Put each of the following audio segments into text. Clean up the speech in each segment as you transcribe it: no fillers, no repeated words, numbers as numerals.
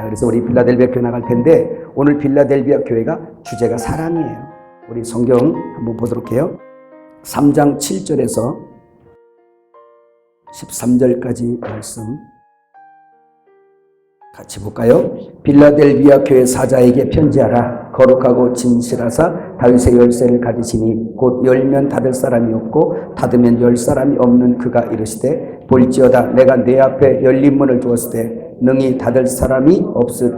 그래서 우리 빌라델비아 교회 나갈 텐데 오늘 빌라델비아 교회가 주제가 사랑이에요. 우리 성경 한번 보도록 해요. 3장 7절에서 13절까지 말씀 같이 볼까요? 빌라델비아 교회 사자에게 편지하라. 거룩하고 진실하사 다윗의 열쇠를 가지시니 곧 열면 닫을 사람이 없고 닫으면 열 사람이 없는 그가 이르시되 볼지어다 내가 내 앞에 열린 문을 두었을 때 능히 닫을 사람이 없을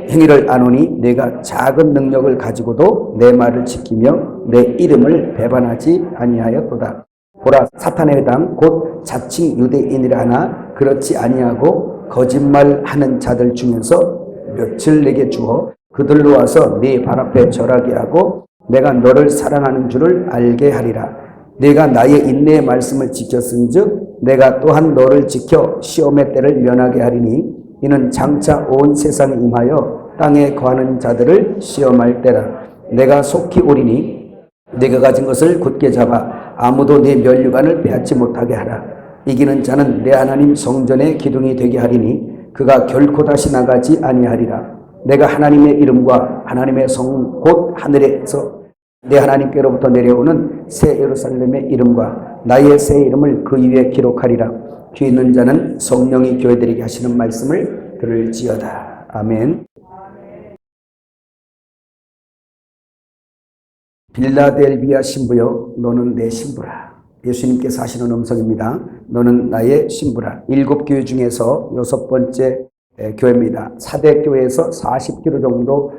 행위를 아노니 내가 작은 능력을 가지고도 내 말을 지키며 내 이름을 배반하지 아니하였도다. 보라, 사탄의 회당 곧 자칭 유대인이라 하나 그렇지 아니하고 거짓말하는 자들 중에서 몇을 내게 주어 그들로 와서 네 발 앞에 절하게 하고 내가 너를 사랑하는 줄을 알게 하리라. 내가 나의 인내의 말씀을 지켰은즉 내가 또한 너를 지켜 시험의 때를 면하게 하리니 이는 장차 온 세상에 임하여 땅에 거하는 자들을 시험할 때라. 내가 속히 오리니 내가 가진 것을 굳게 잡아 아무도 내 면류관을 빼앗지 못하게 하라. 이기는 자는 내 하나님 성전의 기둥이 되게 하리니 그가 결코 다시 나가지 아니하리라. 내가 하나님의 이름과 하나님의 성 곧 하늘에서 내 하나님께로부터 내려오는 새 예루살렘의 이름과 나의 새 이름을 그 위에 기록하리라. 귀 있는 자는 성령이 교회들에게 하시는 말씀을 들을지어다. 아멘. 빌라델비아 신부여 너는 내 신부라. 예수님께서 하시는 음성입니다. 너는 나의 신부라. 7교회 중에서 6번째 교회입니다. 4대 교회에서 40km 정도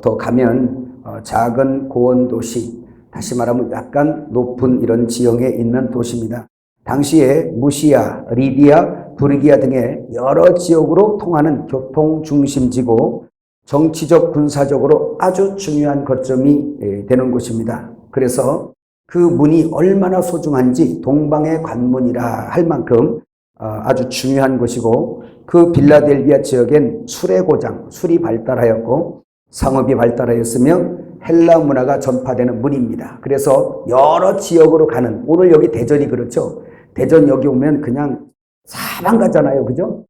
더 가면 작은 고원 도시, 다시 말하면 약간 높은 이런 지형에 있는 도시입니다. 당시에 무시아, 리디아, 부르기아 등의 여러 지역으로 통하는 교통 중심지고 정치적, 군사적으로 아주 중요한 거점이 되는 곳입니다. 그래서 그 문이 얼마나 소중한지 동방의 관문이라 할 만큼 아주 중요한 곳이고 그 빌라델비아 지역엔 술의 고장, 술이 발달하였고 상업이 발달하였으며 헬라 문화가 전파되는 문입니다. 그래서 여러 지역으로 가는, 오늘 여기 대전이 그렇죠. 대전 여기 오면 그냥 사방 가잖아요. 그죠?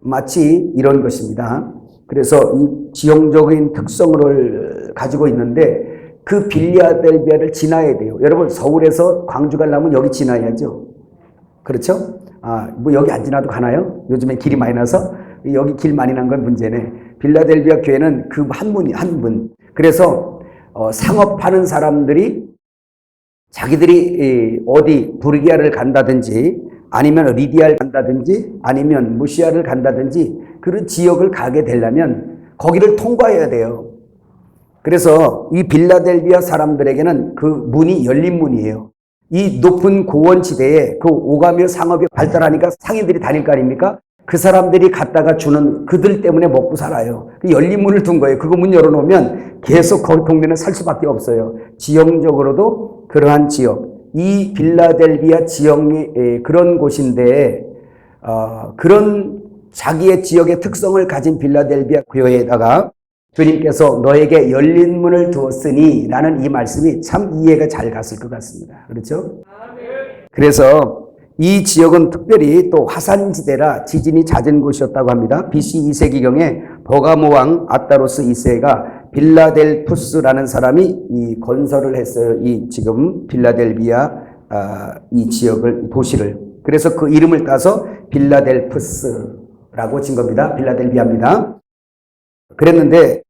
마치 이런 것입니다. 그래서 이 지형적인 특성을 가지고 있는데 그 빌라델비아를 지나야 돼요. 여러분 서울에서 광주 가려면 여기 지나야죠. 그렇죠? 뭐 여기 안 지나도 가나요? 요즘에 길이 많이 나서 여기 길 많이 난 건 문제네. 빌라델비아 교회는 그 한 문이 한 문. 그래서 상업하는 사람들이 자기들이 어디 부르기아를 간다든지 아니면 리디아를 간다든지 아니면 무시아를 간다든지 그런 지역을 가게 되려면 거기를 통과해야 돼요. 그래서 이 빌라델비아 사람들에게는 그 문이 열린 문이에요. 이 높은 고원지대에 그 오가며 상업이 발달하니까 상인들이 다닐 거 아닙니까? 그 사람들이 갖다가 주는 그들 때문에 먹고 살아요. 그 열린 문을 둔 거예요. 그거 문 열어놓으면 계속 거기 동네는 살 수밖에 없어요. 지형적으로도 그러한 지역. 이 빌라델비아 지역이 그런 곳인데 그런 자기의 지역의 특성을 가진 빌라델비아 교회에다가 주님께서 너에게 열린 문을 두었으니 라는 이 말씀이 참 이해가 잘 갔을 것 같습니다. 그렇죠? 그래서 이 지역은 특별히 또 화산지대라 지진이 잦은 곳이었다고 합니다. BC 2세기경에 버가모 왕 아따로스 2세가 빌라델푸스라는 사람이 이 건설을 했어요. 이 지금 빌라델비아 이 지역을, 도시를. 그래서 그 이름을 따서 빌라델푸스라고 진 겁니다. 빌라델비아입니다. 그랬는데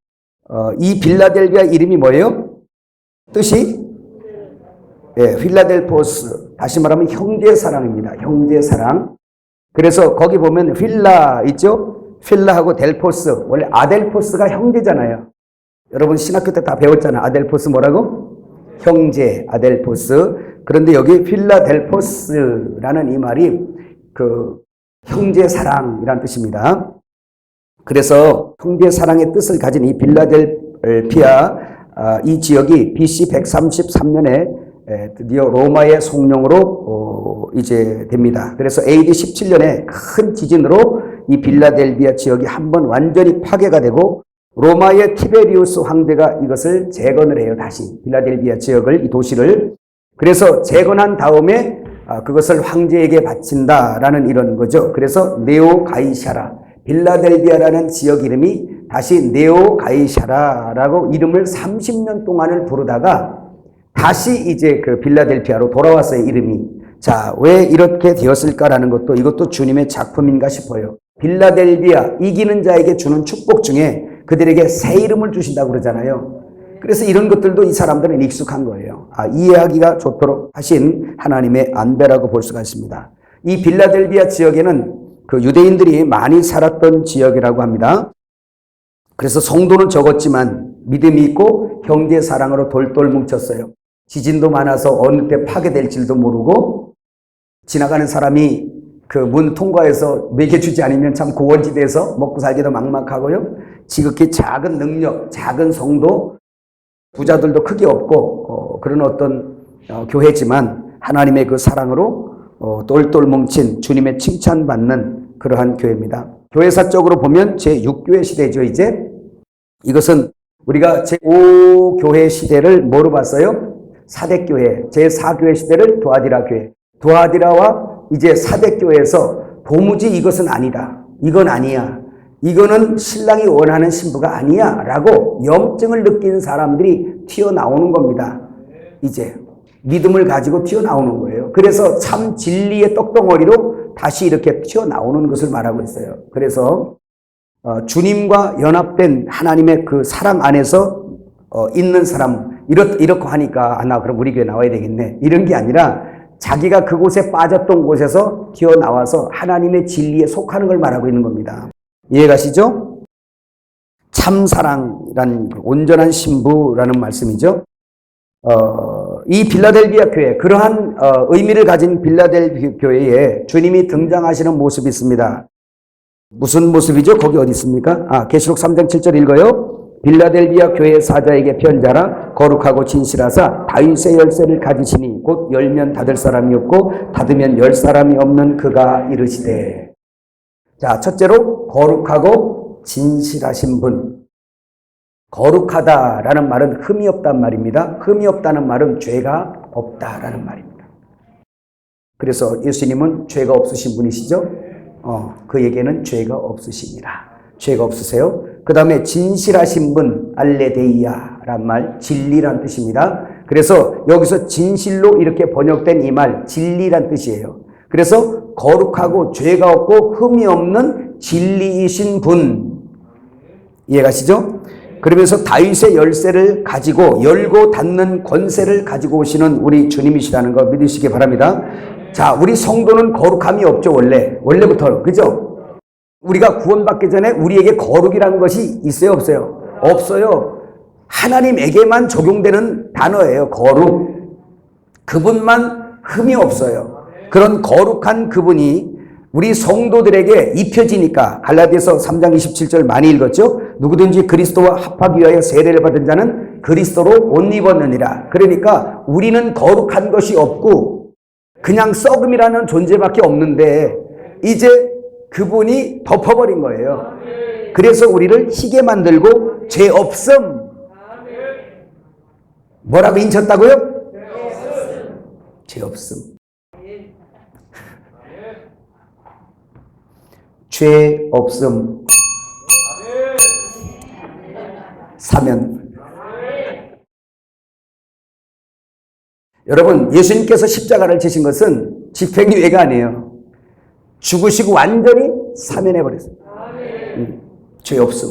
이 빌라델비아 이름이 뭐예요? 뜻이? 필라델포스, 다시 말하면 형제사랑입니다. 형제사랑. 그래서 거기 보면 필라 있죠? 필라하고 델포스, 원래 아델포스가 형제잖아요. 여러분 신학교 때 다 배웠잖아요. 아델포스 뭐라고? 형제, 아델포스. 그런데 여기 필라델포스라는 이 말이 그 형제사랑이라는 뜻입니다. 그래서 형제사랑의 뜻을 가진 이 빌라델피아 이 지역이 BC 133년에 드디어 로마의 성령으로 이제 됩니다. 그래서 AD 17년에 큰 지진으로 이 빌라델비아 지역이 한번 완전히 파괴가 되고 로마의 티베리우스 황제가 이것을 재건을 해요. 다시 빌라델비아 지역을, 이 도시를. 그래서 재건한 다음에 그것을 황제에게 바친다라는 이런 거죠. 그래서 네오 가이샤라, 빌라델비아라는 지역 이름이 다시 네오가이샤라라고 이름을 30년 동안을 부르다가 다시 이제 그 빌라델피아로 돌아왔어요, 이름이. 자, 왜 이렇게 되었을까라는 것도 이것도 주님의 작품인가 싶어요. 빌라델비아, 이기는 자에게 주는 축복 중에 그들에게 새 이름을 주신다고 그러잖아요. 그래서 이런 것들도 이 사람들은 익숙한 거예요. 이해하기가 좋도록 하신 하나님의 안배라고 볼 수가 있습니다. 이 빌라델비아 지역에는 그 유대인들이 많이 살았던 지역이라고 합니다. 그래서 성도는 적었지만 믿음이 있고 형제 사랑으로 돌돌 뭉쳤어요. 지진도 많아서 어느 때 파괴될지도 모르고 지나가는 사람이 그 문 통과해서 먹여주지 않으면 참 고원지대에서 먹고 살기도 막막하고요. 지극히 작은 능력, 작은 성도, 부자들도 크게 없고 그런 어떤 교회지만 하나님의 그 사랑으로 똘똘 뭉친 주님의 칭찬받는 그러한 교회입니다. 교회사적으로 보면 제6교회 시대죠. 이제 이것은 우리가 제5교회 시대를 뭐로 봤어요? 사대교회, 제4교회 시대를 두아디라 교회. 두아디라와 이제 사대교회에서 도무지 이것은 아니다. 이건 아니야. 이거는 신랑이 원하는 신부가 아니야. 라고 염증을 느낀 사람들이 튀어나오는 겁니다. 이제 믿음을 가지고 튀어나오는 거예요. 그래서 참 진리의 떡덩어리로 다시 이렇게 튀어나오는 것을 말하고 있어요. 그래서 주님과 연합된 하나님의 그 사랑 안에서 있는 사람, 이렇고 하니까 나 그럼 우리 교회 나와야 되겠네. 이런 게 아니라 자기가 그곳에 빠졌던 곳에서 튀어나와서 하나님의 진리에 속하는 걸 말하고 있는 겁니다. 이해가시죠? 참사랑이란 온전한 신부라는 말씀이죠. 이 빌라델비아 교회, 그러한 의미를 가진 빌라델비아 교회에 주님이 등장하시는 모습이 있습니다. 무슨 모습이죠? 거기 어디 있습니까? 계시록 3장 7절 읽어요. 빌라델비아 교회 사자에게 편자라 거룩하고 진실하사 다윗의 열쇠를 가지시니 곧 열면 닫을 사람이 없고 닫으면 열 사람이 없는 그가 이르시되. 자, 첫째로 거룩하고 진실하신 분. 거룩하다라는 말은 흠이 없단 말입니다. 흠이 없다는 말은 죄가 없다라는 말입니다. 그래서 예수님은 죄가 없으신 분이시죠? 그에게는 죄가 없으시니라. 죄가 없으세요. 그 다음에 진실하신 분, 알레데이아란 말, 진리란 뜻입니다. 그래서 여기서 진실로 이렇게 번역된 이 말, 진리란 뜻이에요. 그래서 거룩하고 죄가 없고 흠이 없는 진리이신 분. 이해가시죠? 그러면서 다윗의 열쇠를 가지고 열고 닫는 권세를 가지고 오시는 우리 주님이시라는 거 믿으시기 바랍니다. 자, 우리 성도는 거룩함이 없죠, 원래부터. 그죠? 우리가 구원받기 전에 우리에게 거룩이라는 것이 있어요, 없어요? 없어요. 하나님에게만 적용되는 단어예요, 거룩. 그분만 흠이 없어요. 그런 거룩한 그분이 우리 성도들에게 입혀지니까 갈라디아서 3장 27절 많이 읽었죠? 누구든지 그리스도와 합하기 위하여 세례를 받은 자는 그리스도로 옷 입었느니라. 그러니까 우리는 거룩한 것이 없고 그냥 썩음이라는 존재밖에 없는데 이제 그분이 덮어버린 거예요. 그래서 우리를 희게 만들고 죄 없음. 뭐라고 인쳤다고요? 죄 없음. 죄 없음. 사면. 여러분, 예수님께서 십자가를 지신 것은 집행유예가 아니에요. 죽으시고 완전히 사면해버렸어요. 죄 없음.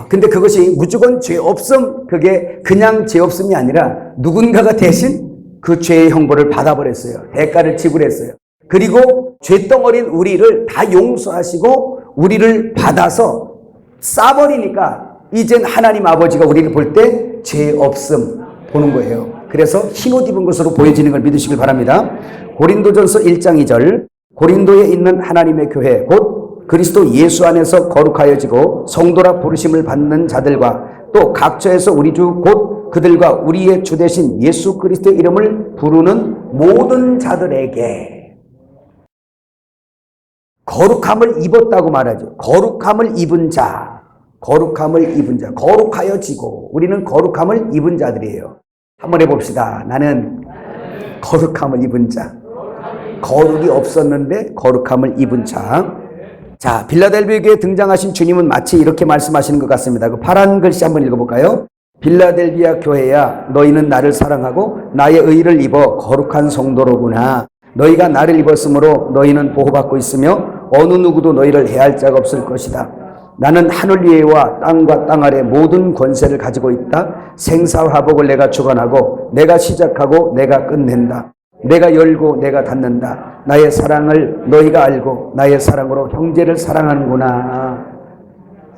근데 그것이 무조건 죄 없음, 그게 그냥 죄 없음이 아니라 누군가가 대신 그 죄의 형벌을 받아버렸어요. 대가를 지불했어요. 그리고 죄덩어리인 우리를 다 용서하시고 우리를 받아서 싸버리니까 이젠 하나님 아버지가 우리를 볼 때 죄 없음 보는 거예요. 그래서 흰옷 입은 것으로 보여지는 걸 믿으시길 바랍니다. 고린도전서 1장 2절 고린도에 있는 하나님의 교회 곧 그리스도 예수 안에서 거룩하여지고 성도라 부르심을 받는 자들과 또 각처에서 우리 주 곧 그들과 우리의 주 되신 예수 그리스도의 이름을 부르는 모든 자들에게 거룩함을 입었다고 말하죠. 거룩함을 입은 자, 거룩함을 입은 자, 거룩하여지고 우리는 거룩함을 입은 자들이에요. 한번 해봅시다. 나는 거룩함을 입은 자. 거룩이 없었는데 거룩함을 입은 자. 자, 빌라델비아 교회에 등장하신 주님은 마치 이렇게 말씀하시는 것 같습니다. 그 파란 글씨 한번 읽어볼까요? 빌라델비아 교회야, 너희는 나를 사랑하고 나의 의를 입어 거룩한 성도로구나. 너희가 나를 입었으므로 너희는 보호받고 있으며 어느 누구도 너희를 해할 자가 없을 것이다. 나는 하늘 위에와 땅과 땅 아래 모든 권세를 가지고 있다. 생사화복을 내가 주관하고 내가 시작하고 내가 끝낸다. 내가 열고 내가 닫는다. 나의 사랑을 너희가 알고 나의 사랑으로 형제를 사랑하는구나.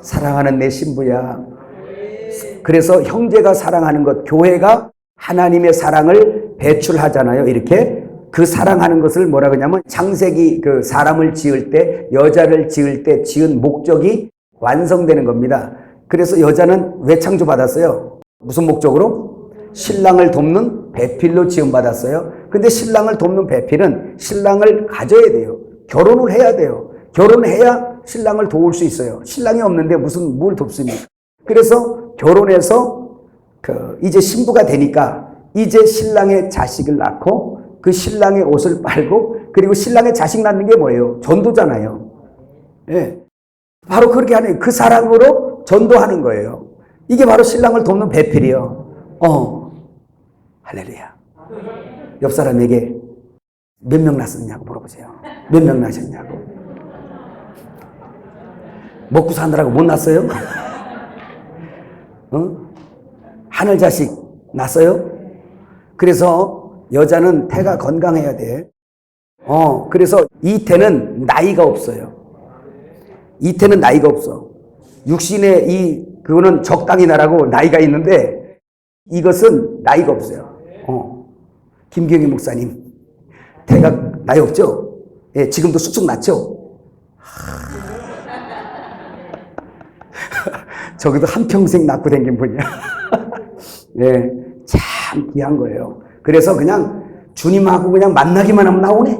사랑하는 내 신부야. 그래서 형제가 사랑하는 것, 교회가 하나님의 사랑을 배출하잖아요. 이렇게 그 사랑하는 것을 뭐라 그러냐면 창세기 그 사람을 지을 때, 여자를 지을 때 지은 목적이 완성되는 겁니다. 그래서 여자는 왜 창조받았어요? 무슨 목적으로? 신랑을 돕는 배필로 지음받았어요. 근데 신랑을 돕는 배필은 신랑을 가져야 돼요. 결혼을 해야 돼요. 결혼해야 신랑을 도울 수 있어요. 신랑이 없는데 뭘 돕습니까? 그래서 결혼해서 이제 신부가 되니까 이제 신랑의 자식을 낳고 그 신랑의 옷을 빨고 그리고 신랑의 자식 낳는 게 뭐예요? 전도잖아요. 예. 바로 그렇게 하는 그 사랑으로 전도하는 거예요. 이게 바로 신랑을 돕는 배필이요. 할렐루야. 옆 사람에게 몇 명 낳았느냐고 물어보세요. 몇 명 낳으셨냐고. 먹고 사느라고 못 낳았어요? 하늘 자식 낳았어요? 그래서 여자는 태가 건강해야 돼. 그래서 이 태는 나이가 없어요. 이 태는 나이가 없어. 육신의 그거는 적당히 나라고 나이가 있는데 이것은 나이가 없어요. 김경희 목사님, 태가 나이 없죠? 예, 지금도 쑥쑥 났죠? 저기도 한평생 낳고 댕긴 분이야. 예, 참 귀한 거예요. 그래서 그냥 주님하고 그냥 만나기만 하면 나오네.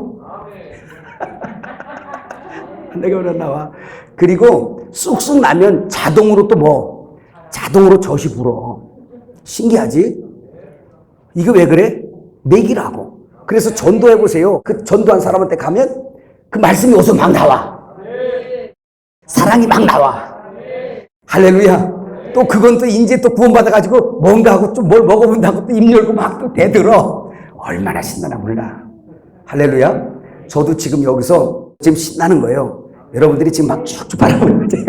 내가 나와. 그리고 쑥쑥 나면 자동으로 자동으로 젖이 불어. 신기하지? 이거 왜 그래? 내기라고. 그래서 전도해보세요. 그 전도한 사람한테 가면 그 말씀이 어디서 막 나와. 사랑이 막 나와. 할렐루야. 또 그건 또 이제 또 구원받아가지고 뭔가 하고 좀 뭘 먹어본다고 또 입 열고 막 또 대들어. 얼마나 신나나 몰라. 할렐루야. 저도 지금 여기서 지금 신나는 거예요. 여러분들이 지금 막 쭉쭉 바라보는 거예요.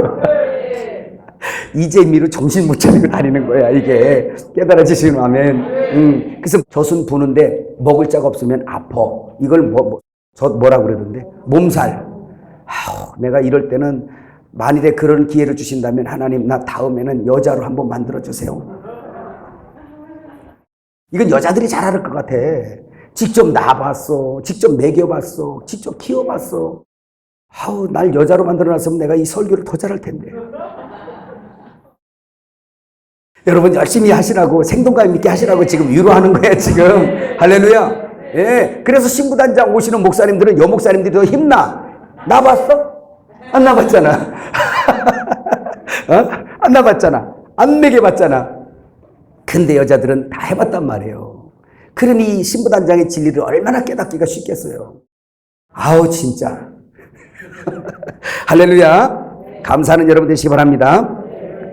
이제 미루 정신 못 차리고 다니는 거야, 이게. 깨달아지시는 아멘. 그래서 젖은 부는데 먹을 자가 없으면 아파. 이걸 뭐라고 그러던데? 몸살. 내가 이럴 때는 만일에 그런 기회를 주신다면 하나님, 나 다음에는 여자로 한번 만들어주세요. 이건 여자들이 잘 알을 것 같아. 직접 낳아봤어. 직접 먹여봤어. 직접 키워봤어. 날 여자로 만들어놨으면 내가 이 설교를 더 잘할 텐데. 여러분 열심히 하시라고, 생동감 있게 하시라고 지금 위로하는 거야, 지금. 할렐루야. 예. 그래서 신부단장 오시는 목사님들은, 여목사님들이 더 힘나. 나봤어? 안 나봤잖아. 안 나봤잖아. 안 먹여봤잖아. 근데 여자들은 다 해봤단 말이에요. 그러니 신부단장의 진리를 얼마나 깨닫기가 쉽겠어요. 진짜. 할렐루야. 감사하는 여러분 되시기 바랍니다.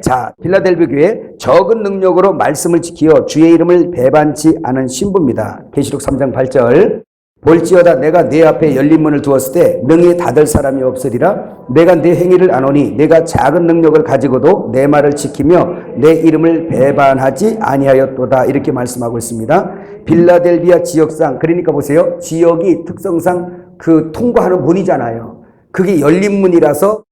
자, 빌라델비아 교회 적은 능력으로 말씀을 지키어 주의 이름을 배반치 않은 신부입니다. 계시록 3장 8절. 볼지어다 내가 네 앞에 열린 문을 두었을 때 능히 닫을 사람이 없으리라. 내가 네 행위를 아노니 내가 작은 능력을 가지고도 내 말을 지키며 내 이름을 배반하지 아니하였도다. 이렇게 말씀하고 있습니다. 빌라델비아 지역상, 그러니까 보세요. 지역이 특성상 그 통과하는 문이잖아요. 그게 열린 문이라서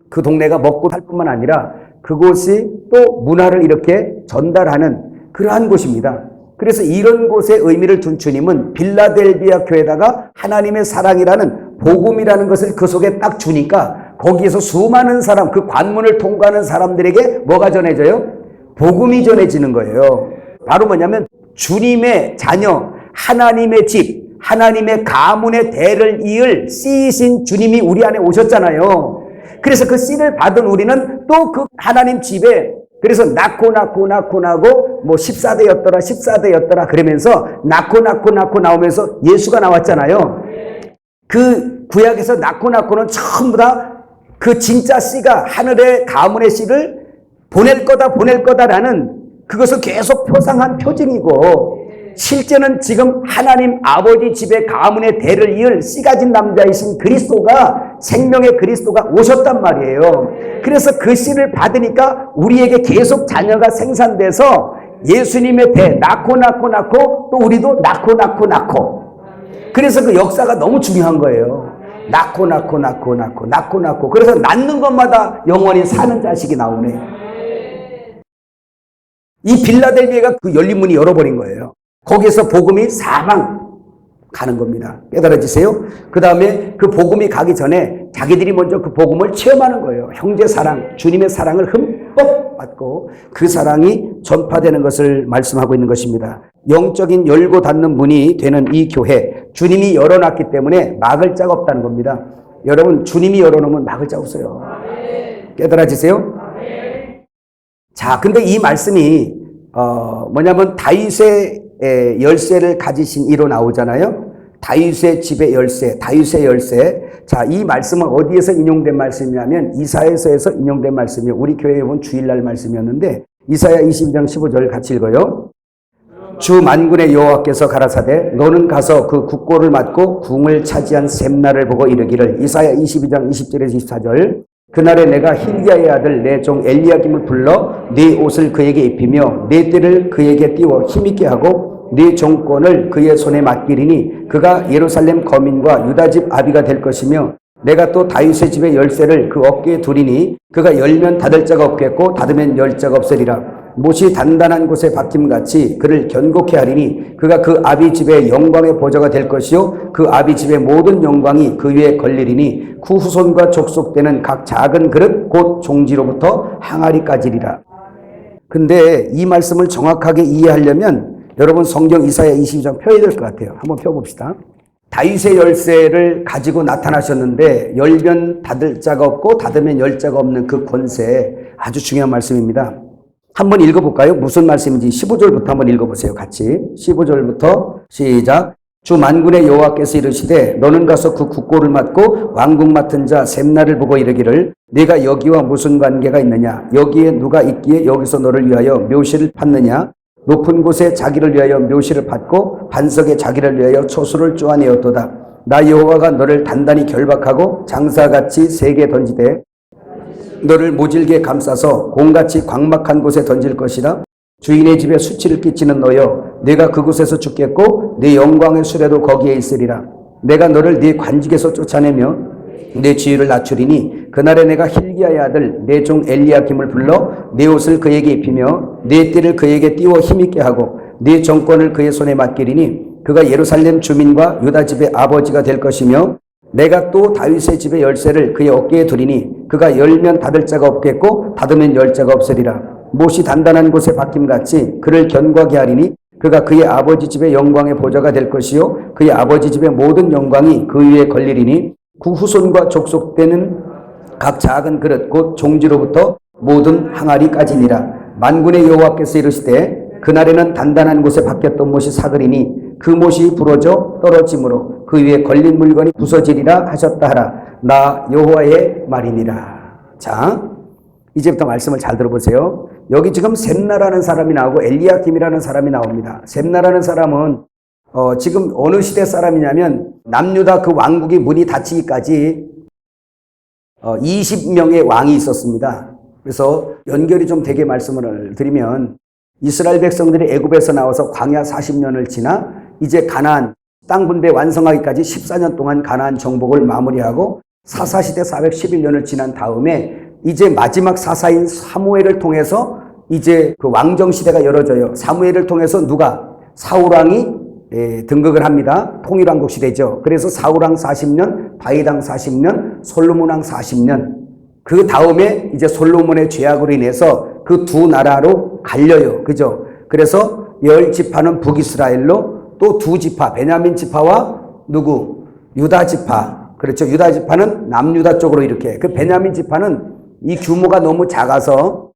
그 동네가 먹고 살 뿐만 아니라 그곳이 또 문화를 이렇게 전달하는 그러한 곳입니다. 그래서 이런 곳에 의미를 둔 주님은 빌라델비아 교회에다가 하나님의 사랑이라는 복음이라는 것을 그 속에 딱 주니까 거기에서 수많은 사람, 그 관문을 통과하는 사람들에게 뭐가 전해져요? 복음이 전해지는 거예요. 바로 뭐냐면 주님의 자녀, 하나님의 집, 하나님의 가문의 대를 이을 씨이신 주님이 우리 안에 오셨잖아요. 그래서 그 씨를 받은 우리는 또 그 하나님 집에, 그래서 낳고 14대였더라 그러면서 낳고 나오면서 예수가 나왔잖아요. 그 구약에서 낳고는 전부 다 그 진짜 씨가 하늘의 가문의 씨를 보낼 거다라는 그것을 계속 표상한 표징이고, 실제는 지금 하나님 아버지 집의 가문의 대를 이을 씨 가진 남자이신 그리스도가, 생명의 그리스도가 오셨단 말이에요. 그래서 그 씨를 받으니까 우리에게 계속 자녀가 생산돼서 예수님의 대 낳고 또 우리도 낳고. 그래서 그 역사가 너무 중요한 거예요. 낳고. 그래서 낳는 것마다 영원히 사는 자식이 나오네. 이 빌라델비아가 그 열린 문이 열어버린 거예요. 거기에서 복음이 사방 가는 겁니다. 깨달아지세요? 그 다음에 그 복음이 가기 전에 자기들이 먼저 그 복음을 체험하는 거예요. 형제 사랑, 주님의 사랑을 흠뻑 받고 그 사랑이 전파되는 것을 말씀하고 있는 것입니다. 영적인 열고 닫는 문이 되는 이 교회, 주님이 열어놨기 때문에 막을 자가 없다는 겁니다. 여러분, 주님이 열어놓으면 막을 자가 없어요. 깨달아지세요? 자, 근데 이 말씀이 뭐냐면 다윗의 열쇠를 가지신 이로 나오잖아요. 다윗의 집의 열쇠, 다윗의 열쇠. 자, 이 말씀은 어디에서 인용된 말씀이냐면 이사야서에서 인용된 말씀이에요. 우리 교회에 본 주일날 말씀이었는데 이사야 22장 15절 같이 읽어요. 주 만군의 여호와께서 가라사대 너는 가서 그 국고를 맡고 궁을 차지한 셈나를 보고 이르기를. 이사야 22장 20절에서 24절. 그날에 내가 hilki야의 아들 내 종 엘리야김을 불러 네 옷을 그에게 입히며 네 띠를 그에게 띄워 힘있게 하고 네 종권을 그의 손에 맡기리니 그가 예루살렘 거민과 유다집 아비가 될 것이며 내가 또 다윗의 집의 열쇠를 그 어깨에 두리니 그가 열면 닫을 자가 없겠고 닫으면 열 자가 없으리라. 못이 단단한 곳에 박힘같이 그를 견고케 하리니 그가 그 아비 집의 영광의 보좌가 될 것이요 그 아비 집의 모든 영광이 그 위에 걸리리니 그 후손과 족속되는 각 작은 그릇 곧 종지로부터 항아리까지리라. 근데 이 말씀을 정확하게 이해하려면 여러분 성경 이사야 22장 펴야 될 것 같아요. 한번 펴봅시다. 다윗의 열쇠를 가지고 나타나셨는데 열면 닫을 자가 없고 닫으면 열 자가 없는 그 권세, 아주 중요한 말씀입니다. 한번 읽어볼까요? 무슨 말씀인지 15절부터 한번 읽어보세요. 같이 15절부터 시작. 주 만군의 여호와께서 이르시되 너는 가서 그 국고를 맡고 왕국 맡은 자 셈나를 보고 이르기를 네가 여기와 무슨 관계가 있느냐? 여기에 누가 있기에 여기서 너를 위하여 묘시를 팠느냐? 높은 곳에 자기를 위하여 묘시를 팠고 반석에 자기를 위하여 초수를 쪼아내었도다. 나 여호와가 너를 단단히 결박하고 장사같이 세게 던지되 너를 모질게 감싸서 공같이 광막한 곳에 던질 것이라. 주인의 집에 수치를 끼치는 너여 내가 그곳에서 죽겠고 네 영광의 수레도 거기에 있으리라. 내가 너를 네 관직에서 쫓아내며 내 지위를 낮추리니 그날에 내가 hilki야의 아들 내 종 엘리야김을 불러 네 옷을 그에게 입히며 네 띠를 그에게 띄워 힘있게 하고 네 정권을 그의 손에 맡기리니 그가 예루살렘 주민과 유다 집의 아버지가 될 것이며 내가 또 다윗의 집의 열쇠를 그의 어깨에 두리니 그가 열면 닫을 자가 없겠고 닫으면 열 자가 없으리라. 못이 단단한 곳에 박힘같이 그를 견고하게 하리니 그가 그의 아버지 집의 영광의 보좌가 될 것이요 그의 아버지 집의 모든 영광이 그 위에 걸리리니 그 후손과 족속되는 각 작은 그릇 곧 종지로부터 모든 항아리까지니라. 만군의 여호와께서 이르시되 그날에는 단단한 곳에 박혔던 못이 사그리니 그 못이 부러져 떨어짐으로 그 위에 걸린 물건이 부서지리라 하셨다 하라. 나 여호와의 말이니라. 자, 이제부터 말씀을 잘 들어보세요. 여기 지금 셈나라는 사람이 나오고 엘리야김이라는 사람이 나옵니다. 셈나라는 사람은 지금 어느 시대 사람이냐면 남유다 그 왕국이 문이 닫히기까지 20명의 왕이 있었습니다. 그래서 연결이 좀 되게 말씀을 드리면 이스라엘 백성들이 애굽에서 나와서 광야 40년을 지나 이제 가나안 땅 분배 완성하기까지 14년 동안 가나안 정복을 마무리하고 사사시대 411년을 지난 다음에 이제 마지막 사사인 사무엘을 통해서 이제 그 왕정시대가 열어져요. 사무엘을 통해서 누가? 사울왕이 등극을 합니다. 통일왕국 시대죠. 그래서 사울왕 40년, 다윗왕 40년, 솔로몬왕 40년. 그 다음에 이제 솔로몬의 죄악으로 인해서 그 두 나라로 갈려요. 그죠? 그래서 10지파는 북이스라엘로 또 두 지파, 베냐민 지파와 누구? 유다 지파. 그렇죠. 유다 지파는 남유다 쪽으로 이렇게. 그 베냐민 지파는 이 규모가 너무 작아서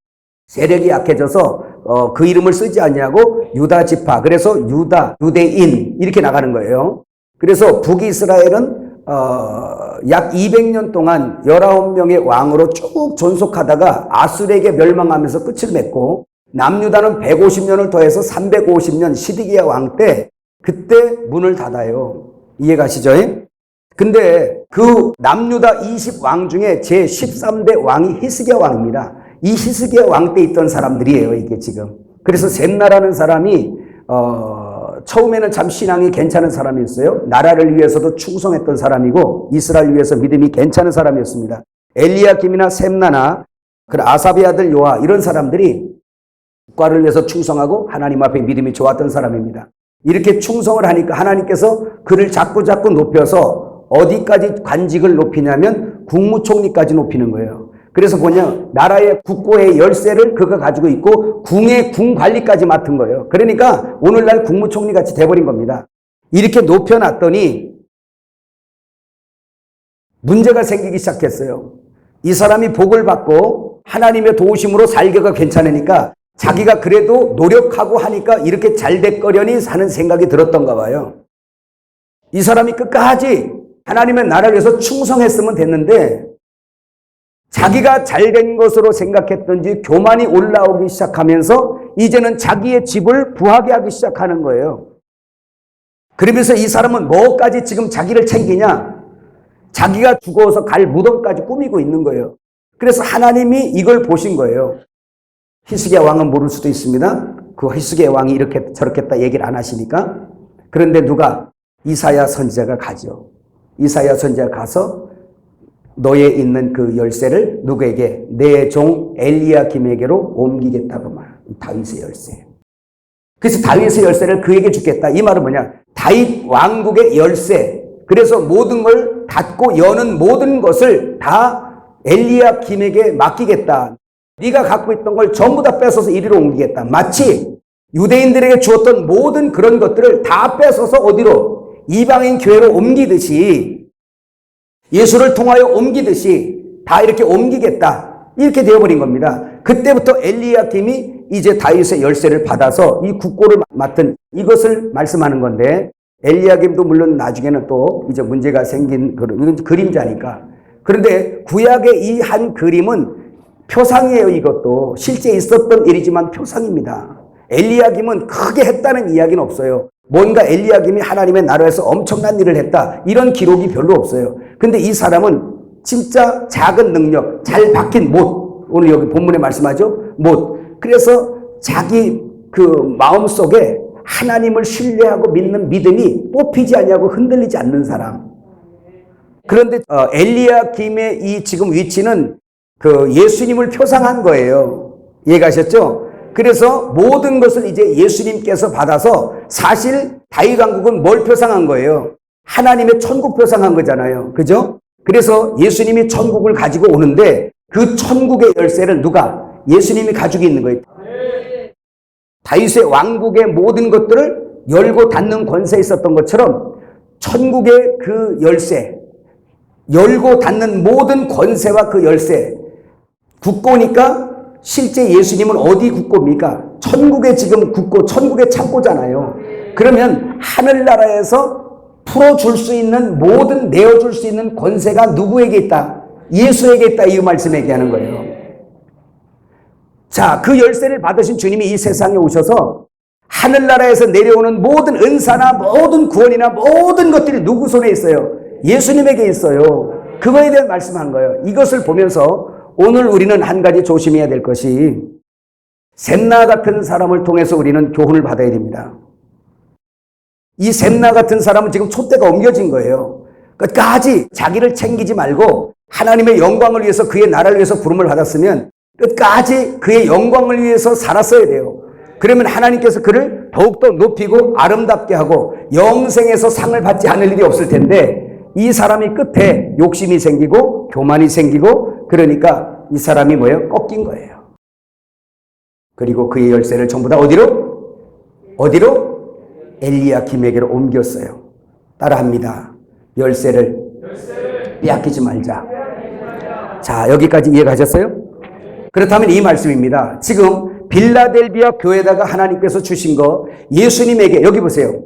세력이 약해져서 그 이름을 쓰지 않냐고 유다 지파. 그래서 유다, 유대인 이렇게 나가는 거예요. 그래서 북이스라엘은 약 200년 동안 19명의 왕으로 쭉 존속하다가 아수르에게 멸망하면서 끝을 맺고 남유다는 150년을 더해서 350년 시드기야 왕 때 그때 문을 닫아요. 이해가시죠? 근데 그 남유다 20왕 중에 제13대 왕이 히스기야 왕입니다. 이 히스기야 왕 때 있던 사람들이에요, 이게 지금. 그래서 셈나라는 사람이 처음에는 참 신앙이 괜찮은 사람이었어요. 나라를 위해서도 충성했던 사람이고 이스라엘 위해서 믿음이 괜찮은 사람이었습니다. 엘리야김이나 셈나나 아삽의 아들 요아 이런 사람들이 국가를 위해서 충성하고 하나님 앞에 믿음이 좋았던 사람입니다. 이렇게 충성을 하니까 하나님께서 그를 자꾸 높여서 어디까지 관직을 높이냐면 국무총리까지 높이는 거예요. 그래서 뭐냐, 나라의 국고의 열쇠를 그가 가지고 있고 궁의 궁 관리까지 맡은 거예요. 그러니까 오늘날 국무총리 같이 돼버린 겁니다. 이렇게 높여놨더니 문제가 생기기 시작했어요. 이 사람이 복을 받고 하나님의 도우심으로 살기가 괜찮으니까 자기가 그래도 노력하고 하니까 이렇게 잘됐거려니 하는 생각이 들었던가 봐요. 이 사람이 끝까지 하나님의 나라를 위해서 충성했으면 됐는데 자기가 잘된 것으로 생각했던지 교만이 올라오기 시작하면서 이제는 자기의 집을 부하게 하기 시작하는 거예요. 그러면서 이 사람은 뭐까지 지금 자기를 챙기냐? 자기가 죽어서 갈 무덤까지 꾸미고 있는 거예요. 그래서 하나님이 이걸 보신 거예요. 히스기야 왕은 모를 수도 있습니다. 그 히스기야 왕이 이렇게 저렇겠다 얘기를 안 하시니까. 그런데 누가? 이사야 선지자가 가죠. 이사야 선지자가 가서 너에 있는 그 열쇠를 누구에게? 내 종 엘리야김에게로 옮기겠다고 말. 다윗의 열쇠. 그래서 다윗의 열쇠를 그에게 주겠다. 이 말은 뭐냐? 다윗 왕국의 열쇠. 그래서 모든 걸 닫고 여는 모든 것을 다 엘리야김에게 맡기겠다. 네가 갖고 있던 걸 전부 다 뺏어서 이리로 옮기겠다. 마치 유대인들에게 주었던 모든 그런 것들을 다 뺏어서 어디로? 이방인 교회로 옮기듯이, 예수를 통하여 옮기듯이 다 이렇게 옮기겠다. 이렇게 되어버린 겁니다. 그때부터 엘리야김이 이제 다윗의 열쇠를 받아서 이 국고를 맡은 이것을 말씀하는 건데, 엘리야김도 물론 나중에는 또 이제 문제가 생긴 이건 그림자니까. 그런데 구약의 이 한 그림은 표상이에요. 이것도 실제 있었던 일이지만 표상입니다. 엘리야김은 크게 했다는 이야기는 없어요. 뭔가 엘리야김이 하나님의 나라에서 엄청난 일을 했다, 이런 기록이 별로 없어요. 근데 이 사람은 진짜 작은 능력, 잘 박힌 못, 오늘 여기 본문에 말씀하죠, 못. 그래서 자기 그 마음속에 하나님을 신뢰하고 믿는 믿음이 뽑히지 않냐고 흔들리지 않는 사람. 그런데 엘리야김의 이 지금 위치는 그 예수님을 표상한 거예요. 이해가셨죠? 그래서 모든 것을 이제 예수님께서 받아서, 사실 다윗 왕국은 뭘 표상한 거예요? 하나님의 천국 표상한 거잖아요. 그죠? 그래서 예수님이 천국을 가지고 오는데 그 천국의 열쇠를 누가? 예수님이 가지고 있는 거예요. 다윗의 왕국의 모든 것들을 열고 닫는 권세에 있었던 것처럼 천국의 그 열쇠, 열고 닫는 모든 권세와 그 열쇠, 국고니까 실제 예수님은 어디 국고입니까? 천국의 지금 국고, 천국의 창고잖아요. 그러면 하늘나라에서 풀어줄 수 있는, 모든 내어줄 수 있는 권세가 누구에게 있다? 예수에게 있다. 이 말씀 얘기하는 거예요. 자, 그 열쇠를 받으신 주님이 이 세상에 오셔서 하늘나라에서 내려오는 모든 은사나 모든 구원이나 모든 것들이 누구 손에 있어요? 예수님에게 있어요. 그거에 대한 말씀한 거예요. 이것을 보면서 오늘 우리는 한 가지 조심해야 될 것이, 셈나 같은 사람을 통해서 우리는 교훈을 받아야 됩니다. 이 셈나 같은 사람은 지금 촛대가 옮겨진 거예요. 끝까지 자기를 챙기지 말고 하나님의 영광을 위해서, 그의 나라를 위해서 부름을 받았으면 끝까지 그의 영광을 위해서 살았어야 돼요. 그러면 하나님께서 그를 더욱더 높이고 아름답게 하고 영생에서 상을 받지 않을 일이 없을 텐데, 이 사람이 끝에 욕심이 생기고 교만이 생기고, 그러니까 이 사람이 뭐예요? 꺾인 거예요. 그리고 그의 열쇠를 전부 다 어디로? 엘리야김에게로 옮겼어요. 따라합니다. 열쇠를 빼앗기지 말자. 자, 여기까지 이해가셨어요? 그렇다면 이 말씀입니다. 지금 빌라델비아 교회에다가 하나님께서 주신 거, 예수님에게, 여기 보세요.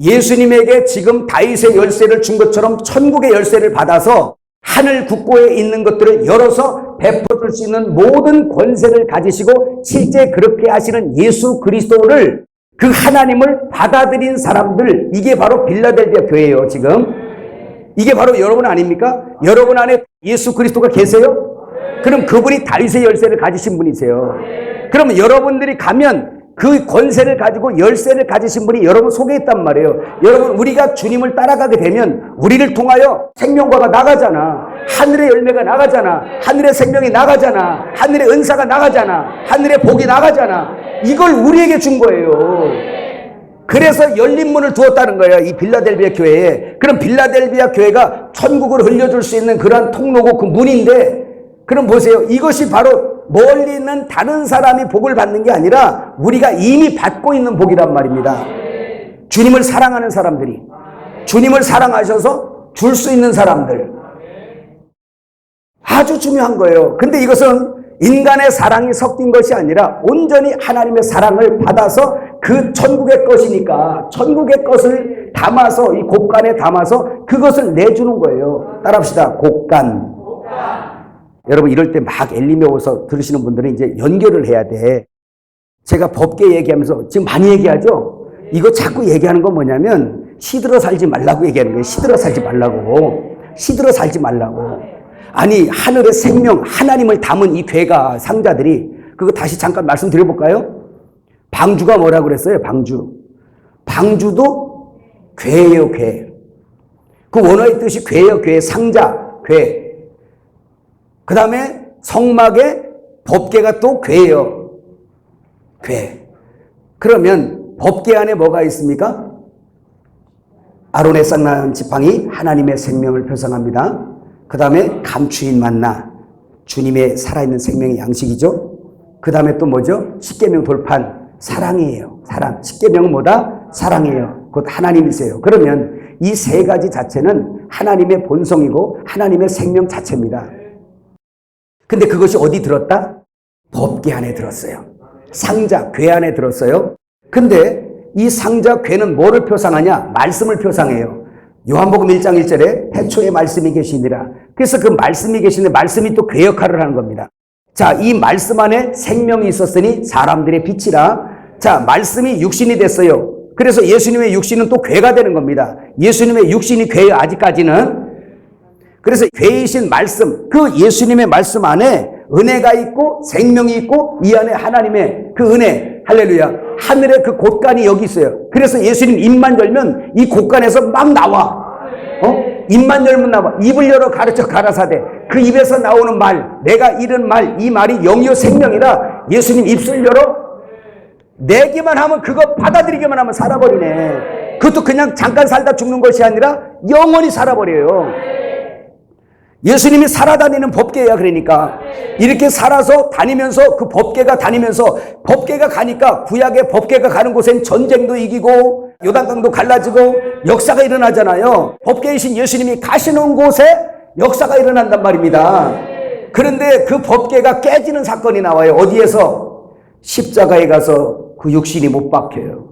예수님에게 지금 다윗의 열쇠를 준 것처럼 천국의 열쇠를 받아서 하늘 국고에 있는 것들을 열어서 베풀어 줄 수 있는 모든 권세를 가지시고 실제 그렇게 하시는 예수 그리스도를, 그 하나님을 받아들인 사람들, 이게 바로 빌라델비아 교회예요. 지금 이게 바로 여러분 아닙니까? 여러분 안에 예수 그리스도가 계세요? 그럼 그분이 다윗의 열쇠를 가지신 분이세요. 그러면 여러분들이 가면 그 권세를 가지고 열쇠를 가지신 분이 여러분 속에 있단 말이에요. 여러분, 우리가 주님을 따라가게 되면 우리를 통하여 생명과가 나가잖아. 하늘의 열매가 나가잖아. 하늘의 생명이 나가잖아. 하늘의 은사가 나가잖아. 하늘의 복이 나가잖아. 이걸 우리에게 준 거예요. 그래서 열린 문을 두었다는 거예요, 이 빌라델비아 교회에. 그럼 빌라델비아 교회가 천국을 흘려줄 수 있는 그러한 통로고 그 문인데, 그럼 보세요. 이것이 바로 멀리 있는 다른 사람이 복을 받는 게 아니라 우리가 이미 받고 있는 복이란 말입니다. 주님을 사랑하는 사람들이, 주님을 사랑하셔서 줄 수 있는 사람들, 아주 중요한 거예요. 근데 이것은 인간의 사랑이 섞인 것이 아니라 온전히 하나님의 사랑을 받아서 그 천국의 것이니까 천국의 것을 담아서, 이 곡간에 담아서 그것을 내주는 거예요. 따라합시다. 곡간. 여러분, 이럴 때 막 엘리메오서 들으시는 분들은 이제 연결을 해야 돼. 제가 법계 얘기하면서 지금 많이 얘기하죠? 이거 자꾸 얘기하는 건 뭐냐면 시들어 살지 말라고 얘기하는 거예요. 시들어 살지 말라고. 시들어 살지 말라고. 아니, 하늘의 생명, 하나님을 담은 이 괴가, 상자들이, 그거 다시 잠깐 말씀드려볼까요? 방주가 뭐라고 그랬어요? 방주. 방주도 괴예요, 괴. 그 원어의 뜻이 괴예요, 괴. 상자, 괴. 그 다음에 성막에 법궤가 또 괴예요. 괴. 그러면 법궤 안에 뭐가 있습니까? 아론의 쌍난 지팡이, 하나님의 생명을 표상합니다. 그 다음에 감추인 만나, 주님의 살아있는 생명의 양식이죠. 그 다음에 또 뭐죠? 십계명 돌판, 사랑이에요. 사랑. 십계명은 뭐다? 사랑이에요. 곧 하나님이세요. 그러면 이 세 가지 자체는 하나님의 본성이고 하나님의 생명 자체입니다. 근데 그것이 어디 들었다? 법궤 안에 들었어요. 상자, 궤 안에 들었어요. 근데 이 상자, 궤는 뭐를 표상하냐? 말씀을 표상해요. 요한복음 1장 1절에 태초에 말씀이 계시니라. 그래서 그 말씀이 계시는데 말씀이 또 궤 역할을 하는 겁니다. 자, 이 말씀 안에 생명이 있었으니 사람들의 빛이라. 자, 말씀이 육신이 됐어요. 그래서 예수님의 육신은 또 궤가 되는 겁니다. 예수님의 육신이 궤예요, 아직까지는. 그래서 궤이신 말씀, 그 예수님의 말씀 안에 은혜가 있고 생명이 있고 이 안에 하나님의 그 은혜, 할렐루야, 하늘의 그 곳간이 여기 있어요. 그래서 예수님 입만 열면 이 곳간에서 막 나와. 입만 열면 나와. 입을 열어 가르쳐 가라사대. 그 입에서 나오는 말, 내가 잃은 말, 이 말이 영이요 생명이라. 예수님 입술 열어 내기만 하면, 그거 받아들이기만 하면 살아버리네. 그것도 그냥 잠깐 살다 죽는 것이 아니라 영원히 살아버려요. 예수님이 살아다니는 법궤야. 그러니까 이렇게 살아서 다니면서, 그 법궤가 다니면서, 법궤가 가니까 구약의 법궤가 가는 곳엔 전쟁도 이기고 요단강도 갈라지고 역사가 일어나잖아요. 법궤이신 예수님이 가시는 곳에 역사가 일어난단 말입니다. 그런데 그 법궤가 깨지는 사건이 나와요. 어디에서? 십자가에 가서 그 육신이 못 박혀요.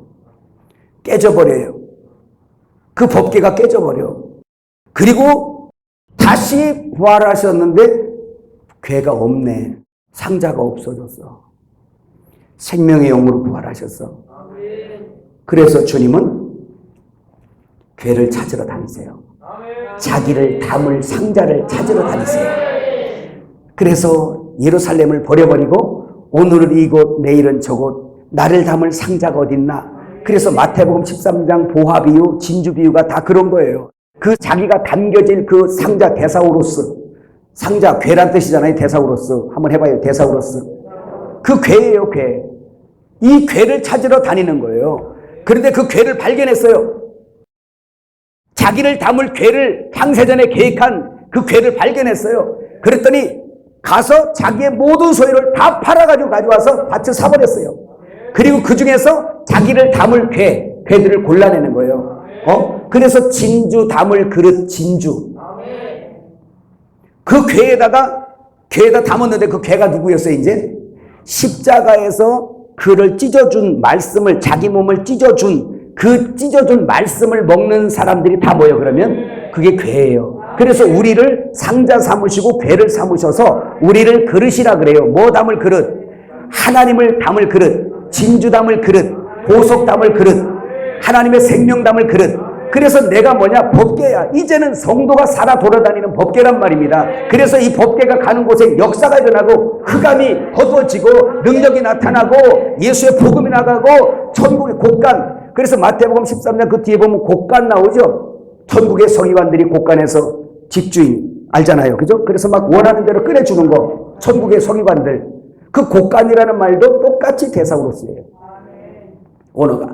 깨져버려요. 그 법궤가 깨져버려. 그리고 다시 부활하셨는데 궤가 없네. 상자가 없어졌어. 생명의 영으로 부활하셨어. 그래서 주님은 궤를 찾으러 다니세요. 자기를 담을 상자를 찾으러 다니세요. 그래서 예루살렘을 버려버리고 오늘은 이곳, 내일은 저곳, 나를 담을 상자가 어딨나. 그래서 마태복음 13장 보화비유, 진주비유가 다 그런 거예요. 그 자기가 담겨질 그 상자, 데사우로스. 상자, 궤란 뜻이잖아요. 데사우로스. 한번 해봐요. 데사우로스. 그 궤예요, 궤. 이 궤를 찾으러 다니는 거예요. 그런데 그 궤를 발견했어요. 자기를 담을 궤를 창세전에 계획한 그 궤를 발견했어요. 그랬더니 가서 자기의 모든 소유를 다 팔아가지고 가져와서 밭을 사버렸어요. 그리고 그 중에서 자기를 담을 궤들을 골라내는 거예요. 그래서 진주 담을 그릇, 진주. 그 궤에다 담았는데 그 궤가 누구였어요, 이제? 십자가에서 그를 찢어준 말씀을, 자기 몸을 찢어준 그 찢어준 말씀을 먹는 사람들이 다 뭐예요? 그러면 그게 괴예요. 그래서 우리를 상자 삼으시고 괴를 삼으셔서 우리를 그릇이라 그래요. 뭐 담을 그릇? 하나님을 담을 그릇, 진주 담을 그릇, 보석 담을 그릇, 하나님의 생명 담을 그릇. 그래서 내가 뭐냐? 법궤야. 이제는 성도가 살아 돌아다니는 법궤란 말입니다. 그래서 이 법궤가 가는 곳에 역사가 일어나고 흑암이 거두어지고 능력이 나타나고 예수의 복음이 나가고 천국의 곳간. 그래서 마태복음 13장 그 뒤에 보면 곳간 나오죠. 천국의 서기관들이 곳간에서 집주인 알잖아요. 그죠? 그래서 막 원하는 대로 끓여주는 거. 천국의 서기관들. 그 곳간이라는 말도 똑같이 대상으로 쓰여요. 언어가.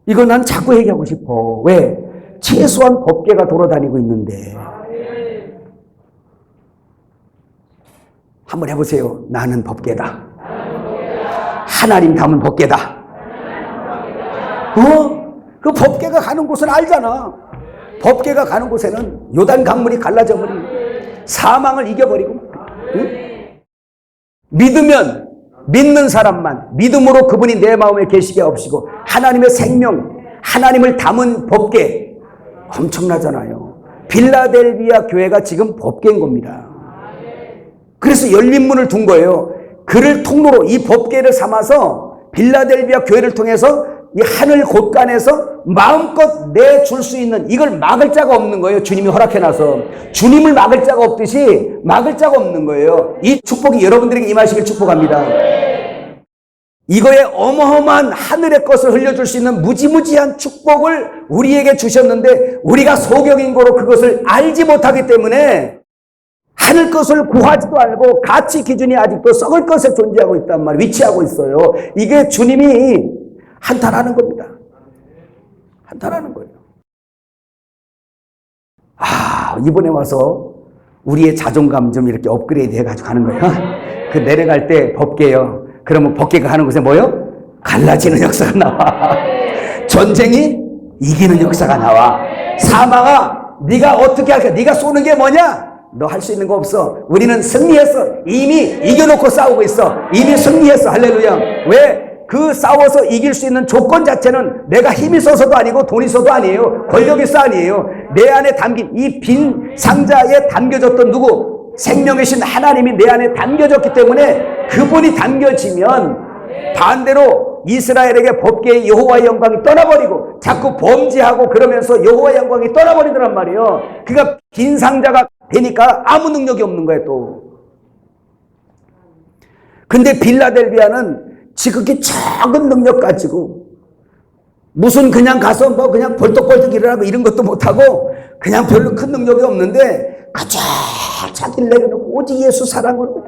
이거 난 자꾸 얘기하고 싶어. 왜? 최소한 법궤가 돌아다니고 있는데. 한번 해보세요. 나는 법궤다. 하나님 담은 법궤다. 그 법궤가 가는 곳은 알잖아. 법궤가 가는 곳에는 요단 강물이 갈라져 버리고 사망을 이겨버리고 응? 믿으면 믿는 사람만 믿음으로 그분이 내 마음에 계시게 하옵시고 하나님의 생명, 하나님을 담은 법궤 엄청나잖아요. 빌라델비아 교회가 지금 법궤인 겁니다. 그래서 열린 문을 둔 거예요. 그를 통로로 이 법궤를 삼아서 빌라델비아 교회를 통해서 이 하늘 곳간에서 마음껏 내줄 수 있는 이걸 막을 자가 없는 거예요. 주님이 허락해놔서. 주님을 막을 자가 없듯이 막을 자가 없는 거예요. 이 축복이 여러분들에게 임하시길 축복합니다. 이거에 어마어마한 하늘의 것을 흘려줄 수 있는 무지무지한 축복을 우리에게 주셨는데 우리가 소경인고로 그것을 알지 못하기 때문에 하늘 것을 구하지도 않고 가치 기준이 아직도 썩을 것에 존재하고 있단 말이에요. 위치하고 있어요. 이게 주님이 한탄하는 겁니다. 한탄하는 거예요. 이번에 와서 우리의 자존감 좀 이렇게 업그레이드 해가지고 가는 거예요. 그 내려갈 때 법궤요. 그러면 법궤가 하는 곳에 뭐요? 갈라지는 역사가 나와. 전쟁이 이기는 역사가 나와. 사망아, 네가 어떻게 할까? 네가 쏘는 게 뭐냐? 너 할 수 있는 거 없어. 우리는 승리했어. 이미 이겨놓고 싸우고 있어. 이미 승리했어. 할렐루야. 왜? 그 싸워서 이길 수 있는 조건 자체는 내가 힘이 있어서도 아니고 돈이 있어도 아니에요. 권력이 있어 아니에요. 내 안에 담긴 이 빈 상자에 담겨졌던 누구? 생명이신 하나님이 내 안에 담겨졌기 때문에 그분이 담겨지면 반대로 이스라엘에게 법궤의 여호와의 영광이 떠나버리고 자꾸 범죄하고 그러면서 여호와의 영광이 떠나버리더란 말이에요. 그러니까 빈 상자가 되니까 아무 능력이 없는 거예요 또. 근데 빌라델비아는 지극히 작은 능력 가지고 무슨 그냥 가서 뭐 그냥 벌떡벌떡 일어나고 이런 것도 못하고 그냥 별로 큰 능력이 없는데 가자 자기를 내려놓고 오직 예수 사랑으로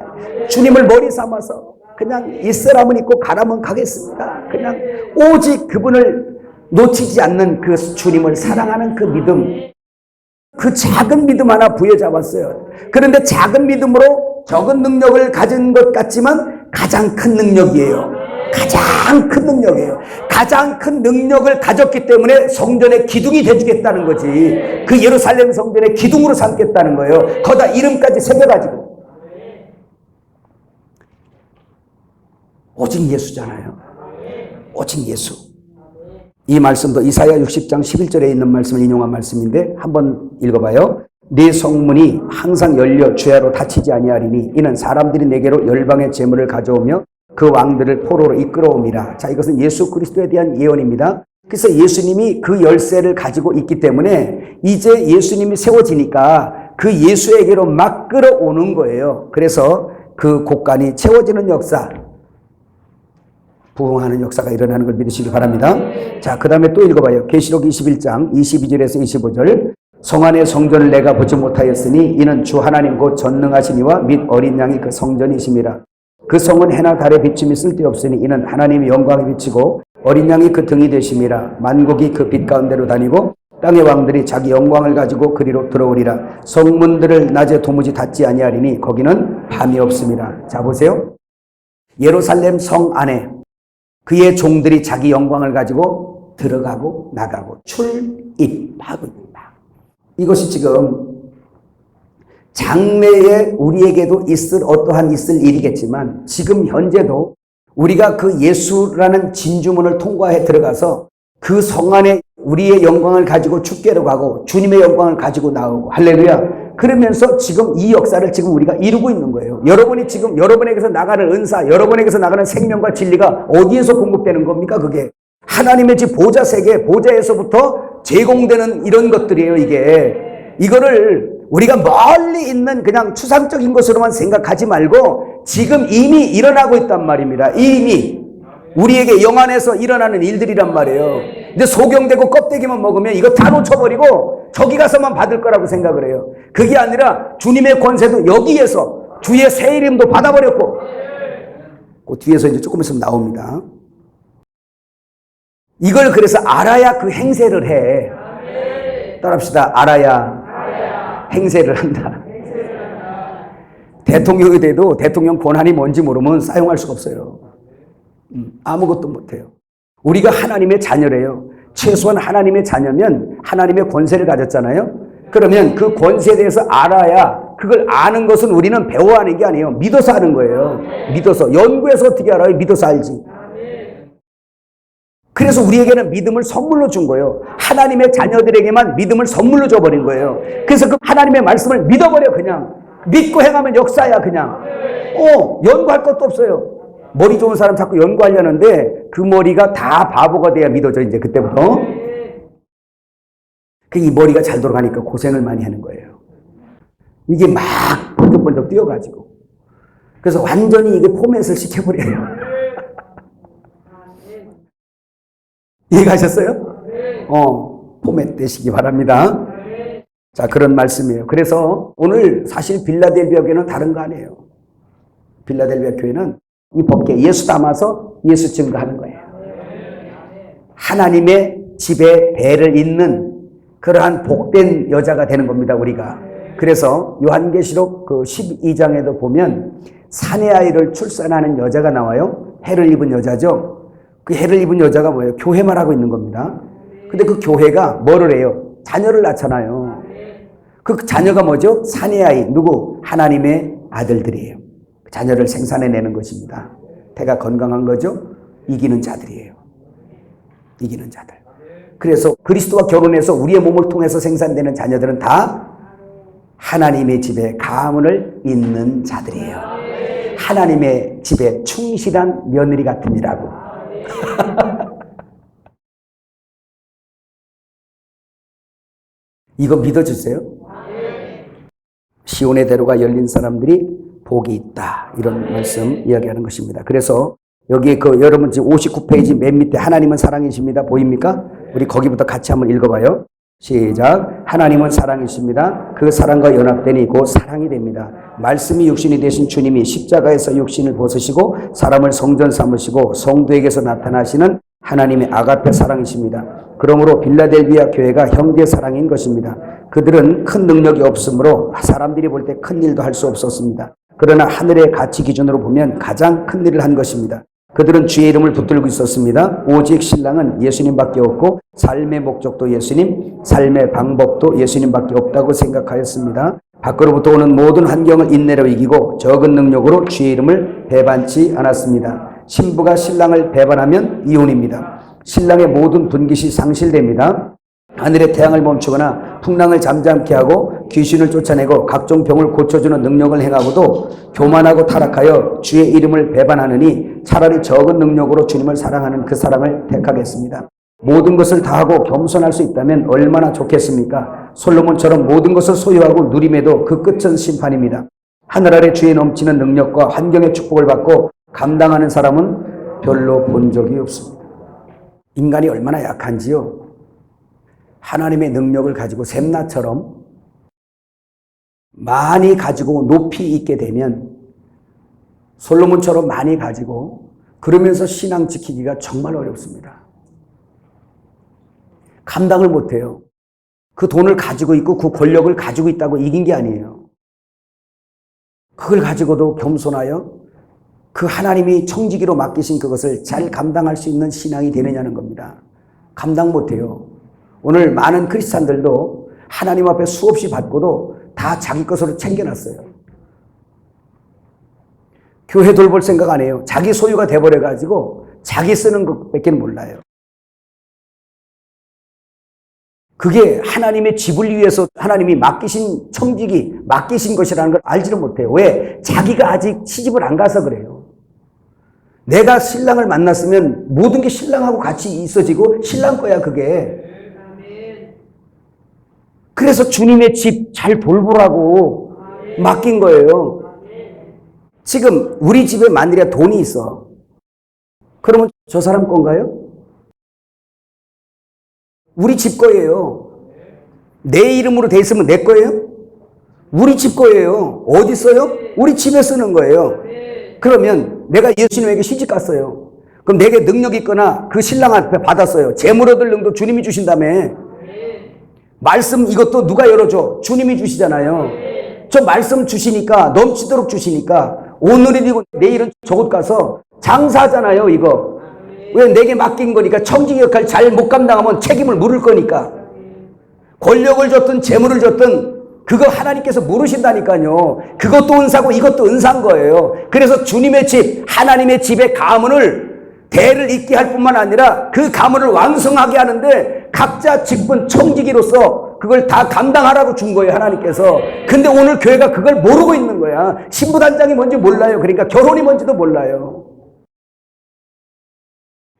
주님을 머리 삼아서 그냥 있으라면 있고 가라면 가겠습니다. 그냥 오직 그분을 놓치지 않는 그 주님을 사랑하는 그 믿음, 그 작은 믿음 하나 부여잡았어요. 그런데 작은 믿음으로 적은 능력을 가진 것 같지만 가장 큰 능력이에요. 가장 큰 능력이에요. 가장 큰 능력을 가졌기 때문에 성전의 기둥이 되주겠다는 거지. 그 예루살렘 성전의 기둥으로 삼겠다는 거예요. 거기다 이름까지 새겨가지고. 오직 예수잖아요. 오직 예수. 이 말씀도 이사야 60장 11절에 있는 말씀을 인용한 말씀인데 한번 읽어봐요. 네 성문이 항상 열려 주야로 닫히지 아니하리니 이는 사람들이 내게로 열방의 재물을 가져오며 그 왕들을 포로로 이끌어옵니다. 자, 이것은 예수 그리스도에 대한 예언입니다. 그래서 예수님이 그 열쇠를 가지고 있기 때문에 이제 예수님이 세워지니까 그 예수에게로 막 끌어오는 거예요. 그래서 그 곳간이 채워지는 역사, 부흥하는 역사가 일어나는 걸 믿으시기 바랍니다. 자, 그 다음에 또 읽어봐요. 계시록 21장 22절에서 25절. 성 안의 성전을 내가 보지 못하였으니 이는 주 하나님 곧 전능하시니와 및 어린 양이 그 성전이심이라. 그 성은 해나 달의 비춤이 쓸데없으니 이는 하나님의 영광이 비치고 어린 양이 그 등이 되심이라. 만국이 그 빛 가운데로 다니고 땅의 왕들이 자기 영광을 가지고 그리로 들어오리라. 성문들을 낮에 도무지 닫지 아니하리니 거기는 밤이 없음이라. 자, 보세요. 예루살렘 성 안에 그의 종들이 자기 영광을 가지고 들어가고 나가고 출입하고 있다. 이것이 지금 장래에 우리에게도 있을 일이겠지만 지금 현재도 우리가 그 예수라는 진주문을 통과해 들어가서 그 성 안에 우리의 영광을 가지고 축제로 가고 주님의 영광을 가지고 나오고 할렐루야. 그러면서 지금 이 역사를 지금 우리가 이루고 있는 거예요. 여러분이 지금 여러분에게서 나가는 은사, 여러분에게서 나가는 생명과 진리가 어디에서 공급되는 겁니까? 그게 하나님의 집 보좌 세계, 보좌에서부터 제공되는 이런 것들이에요. 이거를 우리가 멀리 있는 그냥 추상적인 것으로만 생각하지 말고 지금 이미 일어나고 있단 말입니다. 이미 우리에게 영안에서 일어나는 일들이란 말이에요. 근데 소경되고 껍데기만 먹으면 이거 다 놓쳐버리고 저기 가서만 받을 거라고 생각을 해요. 그게 아니라 주님의 권세도 여기에서 주의 새 이름도 받아버렸고 그 뒤에서 이제 조금 있으면 나옵니다. 이걸 그래서 알아야 그 행세를 해. 따라합시다. 알아야 행세를 한다. 대통령이 돼도 대통령 권한이 뭔지 모르면 사용할 수가 없어요. 아무것도 못해요. 우리가 하나님의 자녀래요. 최소한 하나님의 자녀면 하나님의 권세를 가졌잖아요. 그러면 그 권세에 대해서 알아야, 그걸 아는 것은 우리는 배워야 하는 게 아니에요. 믿어서 하는 거예요. 믿어서. 연구해서 어떻게 알아요? 믿어서 알지. 그래서 우리에게는 믿음을 선물로 준 거예요. 하나님의 자녀들에게만 믿음을 선물로 줘버린 거예요. 그래서 그 하나님의 말씀을 믿어버려. 그냥 믿고 행하면 역사야. 그냥 연구할 것도 없어요. 머리 좋은 사람 자꾸 연구하려는데 그 머리가 다 바보가 돼야 믿어져. 이제 그때부터 이 머리가 잘 돌아가니까 고생을 많이 하는 거예요. 이게 막 번쩍번쩍 뛰어가지고, 그래서 완전히 이게 포맷을 시켜버려요. 이해가셨어요? 포맷 되시기 바랍니다. 자, 그런 말씀이에요. 그래서 오늘 사실 빌라델비아 교회는 다른 거 아니에요. 빌라델비아 교회는 이 법계 예수 담아서 예수 증거하는 거예요. 하나님의 집에 배를 잇는 그러한 복된 여자가 되는 겁니다, 우리가. 그래서 요한계시록 그 12장에도 보면 사내 아이를 출산하는 여자가 나와요. 해를 입은 여자죠. 그 해를 입은 여자가 뭐예요? 교회만 하고 있는 겁니다. 근데 그 교회가 뭐를 해요? 자녀를 낳잖아요. 그 자녀가 뭐죠? 사내 아이, 누구? 하나님의 아들들이에요. 자녀를 생산해내는 것입니다. 태가 건강한 거죠? 이기는 자들이에요. 이기는 자들. 그래서 그리스도와 결혼해서 우리의 몸을 통해서 생산되는 자녀들은 다 하나님의 집에 가문을 잇는 자들이에요. 하나님의 집에 충실한 며느리 같으니라고. 이거 믿어주세요. 시온의 대로가 열린 사람들이 복이 있다. 이런 말씀 이야기하는 것입니다. 그래서 여기 여러분 지금 59페이지 맨 밑에 하나님은 사랑이십니다. 보입니까? 우리 거기부터 같이 한번 읽어봐요. 시작. 하나님은 사랑이십니다. 그 사랑과 연합되니 곧 사랑이 됩니다. 말씀이 육신이 되신 주님이 십자가에서 육신을 벗으시고 사람을 성전 삼으시고 성도에게서 나타나시는 하나님의 아가페 사랑이십니다. 그러므로 빌라델비아 교회가 형제 사랑인 것입니다. 그들은 큰 능력이 없으므로 사람들이 볼 때 큰 일도 할 수 없었습니다. 그러나 하늘의 가치 기준으로 보면 가장 큰 일을 한 것입니다. 그들은 주의 이름을 붙들고 있었습니다. 오직 신랑은 예수님밖에 없고 삶의 목적도 예수님, 삶의 방법도 예수님밖에 없다고 생각하였습니다. 밖으로부터 오는 모든 환경을 인내로 이기고 적은 능력으로 주의 이름을 배반치 않았습니다. 신부가 신랑을 배반하면 이혼입니다. 신랑의 모든 분깃이 상실됩니다. 하늘의 태양을 멈추거나 풍랑을 잠잠케 하고 귀신을 쫓아내고 각종 병을 고쳐주는 능력을 행하고도 교만하고 타락하여 주의 이름을 배반하느니 차라리 적은 능력으로 주님을 사랑하는 그 사랑을 택하겠습니다. 모든 것을 다하고 겸손할 수 있다면 얼마나 좋겠습니까? 솔로몬처럼 모든 것을 소유하고 누림에도 그 끝은 심판입니다. 하늘 아래 주의 넘치는 능력과 환경의 축복을 받고 감당하는 사람은 별로 본 적이 없습니다. 인간이 얼마나 약한지요. 하나님의 능력을 가지고 샘나처럼 많이 가지고 높이 있게 되면 솔로몬처럼 많이 가지고 그러면서 신앙 지키기가 정말 어렵습니다. 감당을 못해요. 그 돈을 가지고 있고 그 권력을 가지고 있다고 이긴 게 아니에요. 그걸 가지고도 겸손하여 그 하나님이 청지기로 맡기신 그것을 잘 감당할 수 있는 신앙이 되느냐는 겁니다. 감당 못해요. 오늘 많은 크리스찬들도 하나님 앞에 수없이 받고도 다 자기 것으로 챙겨놨어요. 교회 돌볼 생각 안 해요. 자기 소유가 돼버려가지고 자기 쓰는 것밖에 몰라요. 그게 하나님의 집을 위해서 하나님이 맡기신 청직이 맡기신 것이라는 걸 알지를 못해요. 왜? 자기가 아직 시집을 안 가서 그래요. 내가 신랑을 만났으면 모든 게 신랑하고 같이 있어지고 신랑 거야 그게. 그래서 주님의 집 잘 돌보라고 맡긴 거예요. 지금 우리 집에 만일에 돈이 있어. 그러면 저 사람 건가요? 우리 집 거예요. 내 이름으로 돼 있으면 내 거예요? 우리 집 거예요. 어디 써요? 우리 집에 쓰는 거예요. 그러면 내가 예수님에게 시집 갔어요. 그럼 내게 능력이 있거나 그 신랑 앞에 받았어요. 재물 얻을 능도 주님이 주신다며. 말씀 이것도 누가 열어줘? 주님이 주시잖아요. 저 말씀 주시니까 넘치도록 주시니까 오늘이고 내일은 저곳 가서 장사하잖아요. 이거. 왜? 내게 맡긴 거니까. 청직 역할 잘 못 감당하면 책임을 물을 거니까. 권력을 줬든 재물을 줬든 그거 하나님께서 물으신다니까요. 그것도 은사고 이것도 은사인 거예요. 그래서 주님의 집, 하나님의 집의 가문을 대를 잇게 할 뿐만 아니라 그 가문을 왕성하게 하는데 각자 직분 청지기로서 그걸 다 감당하라고 준 거예요, 하나님께서. 근데 오늘 교회가 그걸 모르고 있는 거야. 신부단장이 뭔지 몰라요. 그러니까 결혼이 뭔지도 몰라요.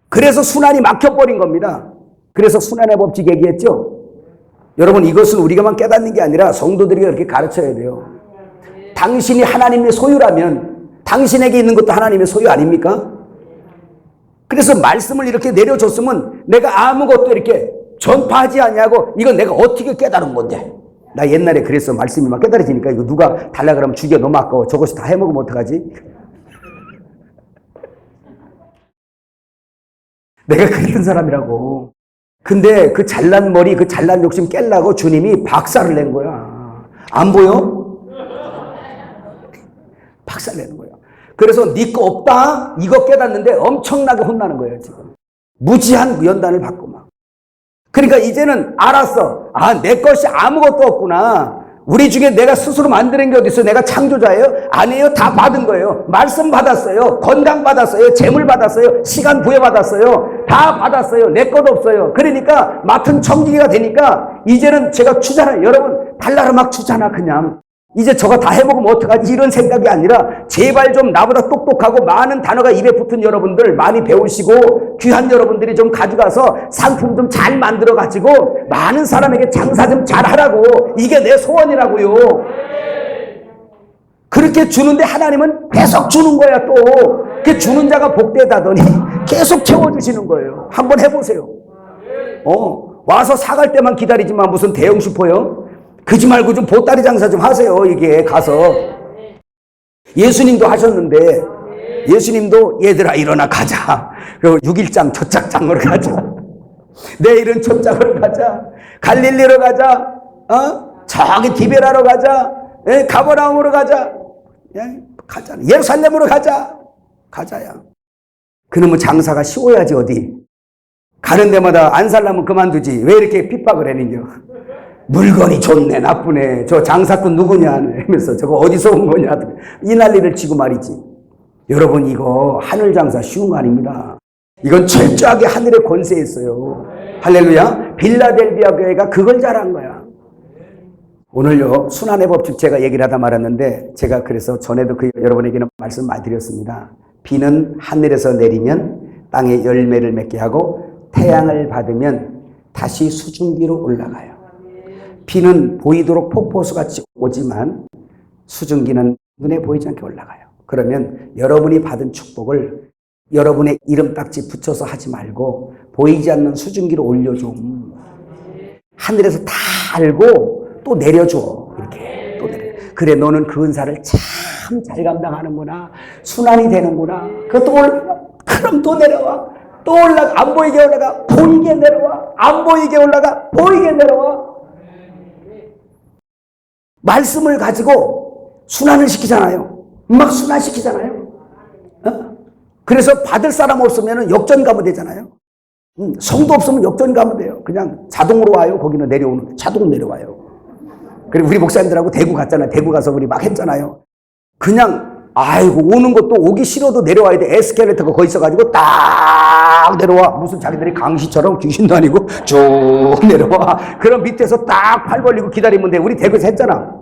그래서 순환이 막혀버린 겁니다. 그래서 순환의 법칙 얘기했죠. 여러분, 이것은 우리가만 깨닫는 게 아니라 성도들이 그렇게 가르쳐야 돼요. 당신이 하나님의 소유라면 당신에게 있는 것도 하나님의 소유 아닙니까? 그래서 말씀을 이렇게 내려줬으면 내가 아무것도 이렇게 전파하지 않냐고. 이건 내가 어떻게 깨달은 건데. 나 옛날에 그랬어. 말씀이 막 깨달아지니까 이거 누가 달라 그러면 죽여. 너무 아까워. 저것이 다 해먹으면 어떡하지? 내가 그랬던 사람이라고. 근데 그 잘난 머리, 그 잘난 욕심 깰라고 주님이 박살을 낸 거야. 안 보여? 박살 내는 거야. 그래서 네 거 없다? 이거 깨닫는데 엄청나게 혼나는 거예요, 지금. 무지한 연단을 받고 막. 그러니까 이제는 알았어. 아, 내 것이 아무것도 없구나. 우리 중에 내가 스스로 만드는 게 어디 있어요? 내가 창조자예요? 아니에요. 다 받은 거예요. 말씀 받았어요. 건강 받았어요. 재물 받았어요. 시간 부여받았어요. 다 받았어요. 내 것 없어요. 그러니까 맡은 청지기가 되니까 이제는 제가 주잖아요. 여러분, 달라라 막 주잖아, 그냥. 이제 저거 다 해먹으면 어떡하지? 이런 생각이 아니라 제발 좀 나보다 똑똑하고 많은 단어가 입에 붙은 여러분들 많이 배우시고 귀한 여러분들이 좀 가져가서 상품 좀 잘 만들어 가지고 많은 사람에게 장사 좀 잘하라고. 이게 내 소원이라고요. 그렇게 주는데 하나님은 계속 주는 거야. 또 그 주는 자가 복되다더니 계속 채워주시는 거예요. 한번 해보세요. 와서 사갈 때만 기다리지만 무슨 대형 슈퍼요? 그지 말고 좀 보따리 장사 좀 하세요. 이게 가서. 예수님도 하셨는데 예수님도 얘들아 일어나 가자. 6일장 초짝장으로 가자. 내일은 초짝으로 가자. 갈릴리로 가자. 저기 디베라로 가자. 가버나움으로 가자. 가자. 예루살렘으로 가자. 가자야. 그놈의 장사가 쉬워야지 어디. 가는 데마다 안 살라면 그만두지. 왜 이렇게 핍박을 해는겨. 물건이 좋네 나쁘네 저 장사꾼 누구냐 하면서 저거 어디서 온 거냐 이 난리를 치고 말이지. 여러분, 이거 하늘 장사 쉬운 거 아닙니다. 이건 철저하게 하늘의 권세에 있어요. 할렐루야. 빌라델비아 교회가 그걸 잘한 거야. 오늘요 순환의 법칙 제가 얘기를 하다 말았는데 제가 그래서 전에도 여러분에게는 말씀 많이 드렸습니다. 비는 하늘에서 내리면 땅에 열매를 맺게 하고 태양을 받으면 다시 수증기로 올라가요. 비는 보이도록 폭포수같이 오지만 수증기는 눈에 보이지 않게 올라가요. 그러면 여러분이 받은 축복을 여러분의 이름딱지 붙여서 하지 말고 보이지 않는 수증기로 올려줘. 하늘에서 다 알고 또 내려줘. 이렇게 또 내려. 그래 너는 그 은사를 참 잘 감당하는구나. 순환이 되는구나. 그것도 올라가. 그럼 또 내려와. 또 올라가. 안 보이게 올라가. 보이게 내려와. 안 보이게 올라가. 보이게 내려와. 말씀을 가지고 순환을 시키잖아요. 막 순환시키잖아요. 그래서 받을 사람 없으면 역전 가면 되잖아요. 성도 없으면 역전 가면 돼요. 그냥 자동으로 와요. 거기는 내려오는 자동 내려와요. 그리고 우리 목사님들하고 대구 갔잖아요. 대구 가서 우리 막 했잖아요. 그냥 아이고, 오는 것도 오기 싫어도 내려와야 돼. 에스컬레이터가 거기 있어가지고 딱 내려와. 무슨 자기들이 강시처럼 귀신도 아니고 쭉 내려와. 그럼 밑에서 딱 팔 벌리고 기다리면 돼. 우리 대구에서 했잖아.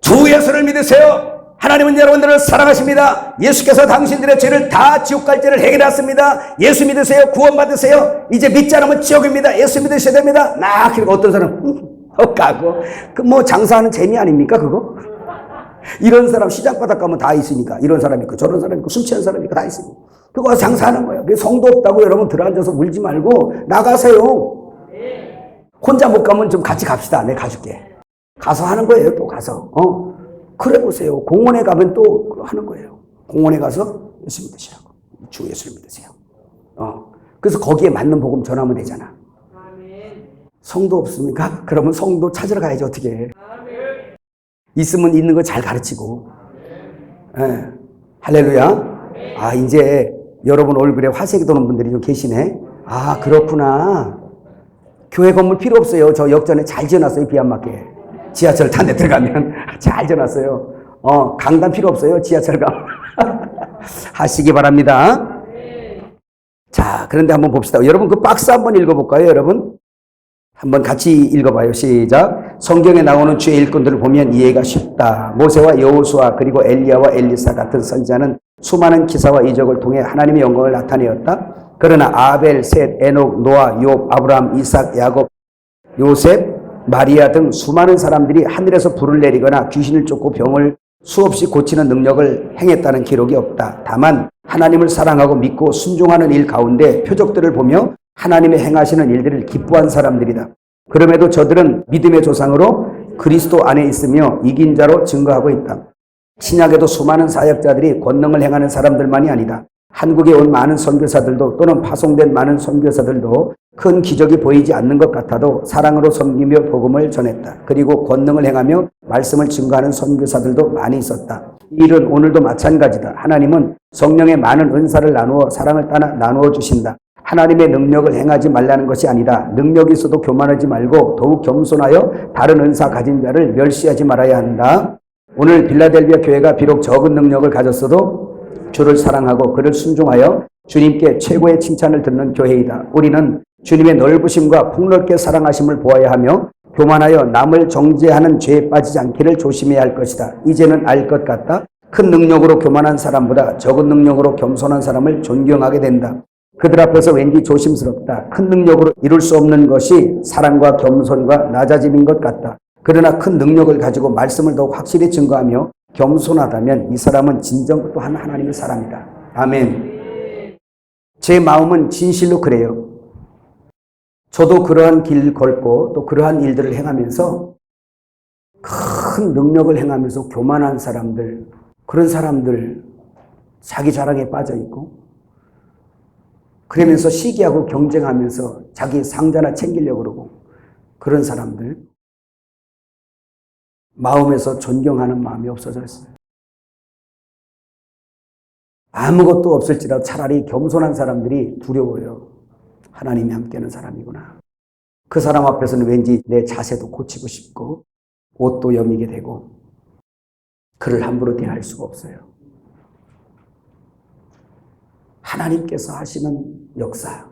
주 예수를 믿으세요. 하나님은 여러분들을 사랑하십니다. 예수께서 당신들의 죄를 다 지옥 갈 죄를 해결했습니다. 예수 믿으세요. 구원받으세요. 이제 믿지 않으면 지옥입니다. 예수 믿으셔야 됩니다. 그리고 어떤 사람 가고 그 뭐 장사하는 재미 아닙니까 그거? 이런 사람 시장 바닥 가면 다 있으니까 이런 사람 있고 저런 사람 있고 술 취한 사람 있고 다 있으니까 그거 장사하는 거예요. 성도 없다고 여러분 들어앉아서 울지 말고 나가세요. 혼자 못 가면 좀 같이 갑시다. 내가 가줄게. 가서 하는 거예요. 또 가서 그래 보세요. 공원에 가면 또 하는 거예요. 공원에 가서 예수 믿으시라고. 주 예수를 믿으세요. 그래서 거기에 맞는 복음 전하면 되잖아. 성도 없습니까? 그러면 성도 찾으러 가야지 어떻게 해. 있으면 있는 거 잘 가르치고. 할렐루야. 이제 여러분 얼굴에 화색이 도는 분들이 좀 계시네. 그렇구나. 교회 건물 필요 없어요. 저 역전에 잘 지어놨어요. 비 안 맞게. 지하철 탄 데 들어가면 잘 지어놨어요. 강단 필요 없어요. 지하철 가면. 하시기 바랍니다. 자, 그런데 한번 봅시다. 여러분 그 박스 한번 읽어볼까요, 여러분? 한번 같이 읽어봐요. 시작. 성경에 나오는 주의 일꾼들을 보면 이해가 쉽다. 모세와 여호수아 그리고 엘리야와 엘리사 같은 선지자는 수많은 기사와 이적을 통해 하나님의 영광을 나타내었다. 그러나 아벨, 셋, 에녹, 노아, 욥, 아브라함, 이삭, 야곱, 요셉, 마리아 등 수많은 사람들이 하늘에서 불을 내리거나 귀신을 쫓고 병을 수없이 고치는 능력을 행했다는 기록이 없다. 다만 하나님을 사랑하고 믿고 순종하는 일 가운데 표적들을 보며 하나님의 행하시는 일들을 기뻐한 사람들이다. 그럼에도 저들은 믿음의 조상으로 그리스도 안에 있으며 이긴 자로 증거하고 있다. 신약에도 수많은 사역자들이 권능을 행하는 사람들만이 아니다. 한국에 온 많은 선교사들도 또는 파송된 많은 선교사들도 큰 기적이 보이지 않는 것 같아도 사랑으로 섬기며 복음을 전했다. 그리고 권능을 행하며 말씀을 증거하는 선교사들도 많이 있었다. 이 일은 오늘도 마찬가지다. 하나님은 성령의 많은 은사를 나누어 사랑을 따라 나누어 주신다. 하나님의 능력을 행하지 말라는 것이 아니다. 능력이 있어도 교만하지 말고 더욱 겸손하여 다른 은사 가진 자를 멸시하지 말아야 한다. 오늘 빌라델비아 교회가 비록 적은 능력을 가졌어도 주를 사랑하고 그를 순종하여 주님께 최고의 칭찬을 듣는 교회이다. 우리는 주님의 넓으심과 폭넓게 사랑하심을 보아야 하며 교만하여 남을 정죄하는 죄에 빠지지 않기를 조심해야 할 것이다. 이제는 알 것 같다. 큰 능력으로 교만한 사람보다 적은 능력으로 겸손한 사람을 존경하게 된다. 그들 앞에서 왠지 조심스럽다. 큰 능력으로 이룰 수 없는 것이 사랑과 겸손과 낮아짐인 것 같다. 그러나 큰 능력을 가지고 말씀을 더욱 확실히 증거하며 겸손하다면 이 사람은 진정 또한 하나님의 사람이다. 아멘. 제 마음은 진실로 그래요. 저도 그러한 길 걸고 또 그러한 일들을 행하면서 큰 능력을 행하면서 교만한 사람들, 그런 사람들 자기 자랑에 빠져 있고 그러면서 시기하고 경쟁하면서 자기 상자나 챙기려고 그러고 그런 사람들 마음에서 존경하는 마음이 없어졌어요. 아무것도 없을지라도 차라리 겸손한 사람들이 두려워요. 하나님이 함께하는 사람이구나. 그 사람 앞에서는 왠지 내 자세도 고치고 싶고 옷도 여미게 되고 그를 함부로 대할 수가 없어요. 하나님께서 하시는 역사,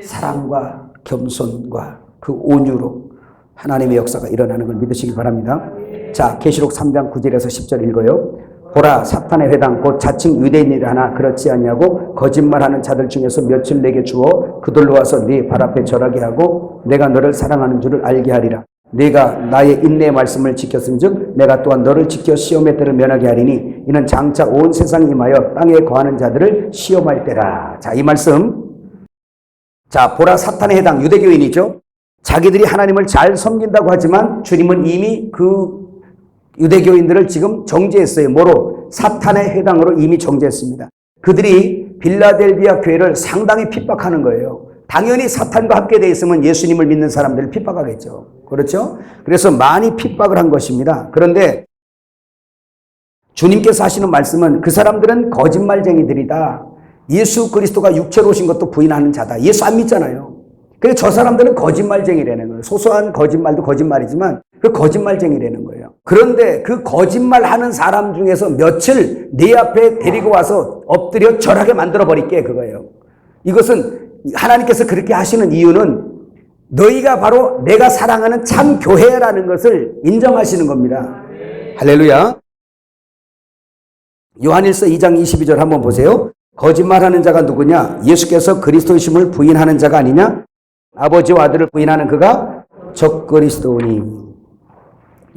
사랑과 겸손과 그 온유로 하나님의 역사가 일어나는 걸 믿으시기 바랍니다. 자, 계시록 3장 9절에서 10절 읽어요. 보라, 사탄의 회당 곧 자칭 유대인이라 하나 그렇지 않냐고 거짓말하는 자들 중에서 몇을 내게 주어 그들로 와서 네 발 앞에 절하게 하고 내가 너를 사랑하는 줄을 알게 하리라. 네가 나의 인내의 말씀을 지켰은즉 내가 또한 너를 지켜 시험의 때를 면하게 하리니 이는 장차 온 세상에 임하여 땅에 거하는 자들을 시험할 때라. 자, 이 말씀. 자, 보라, 사탄의 해당 유대교인이죠. 자기들이 하나님을 잘 섬긴다고 하지만 주님은 이미 그 유대교인들을 지금 정죄했어요. 뭐로? 사탄의 해당으로 이미 정죄했습니다. 그들이 빌라델비아 교회를 상당히 핍박하는 거예요. 당연히 사탄과 함께 돼 있으면 예수님을 믿는 사람들을 핍박하겠죠. 그렇죠? 그래서 많이 핍박을 한 것입니다. 그런데 주님께서 하시는 말씀은 그 사람들은 거짓말쟁이들이다. 예수 그리스도가 육체로 오신 것도 부인하는 자다. 예수 안 믿잖아요. 그래서 저 사람들은 거짓말쟁이라는 거예요. 소소한 거짓말도 거짓말이지만 그 거짓말쟁이라는 거예요. 그런데 그 거짓말하는 사람 중에서 며칠 네 앞에 데리고 와서 엎드려 절하게 만들어버릴게, 그거예요. 이것은 하나님께서 그렇게 하시는 이유는 너희가 바로 내가 사랑하는 참 교회라는 것을 인정하시는 겁니다. 할렐루야. 요한일서 2장 22절 한번 보세요. 거짓말하는 자가 누구냐? 예수께서 그리스도이심을 부인하는 자가 아니냐? 아버지와 아들을 부인하는 그가 적그리스도니.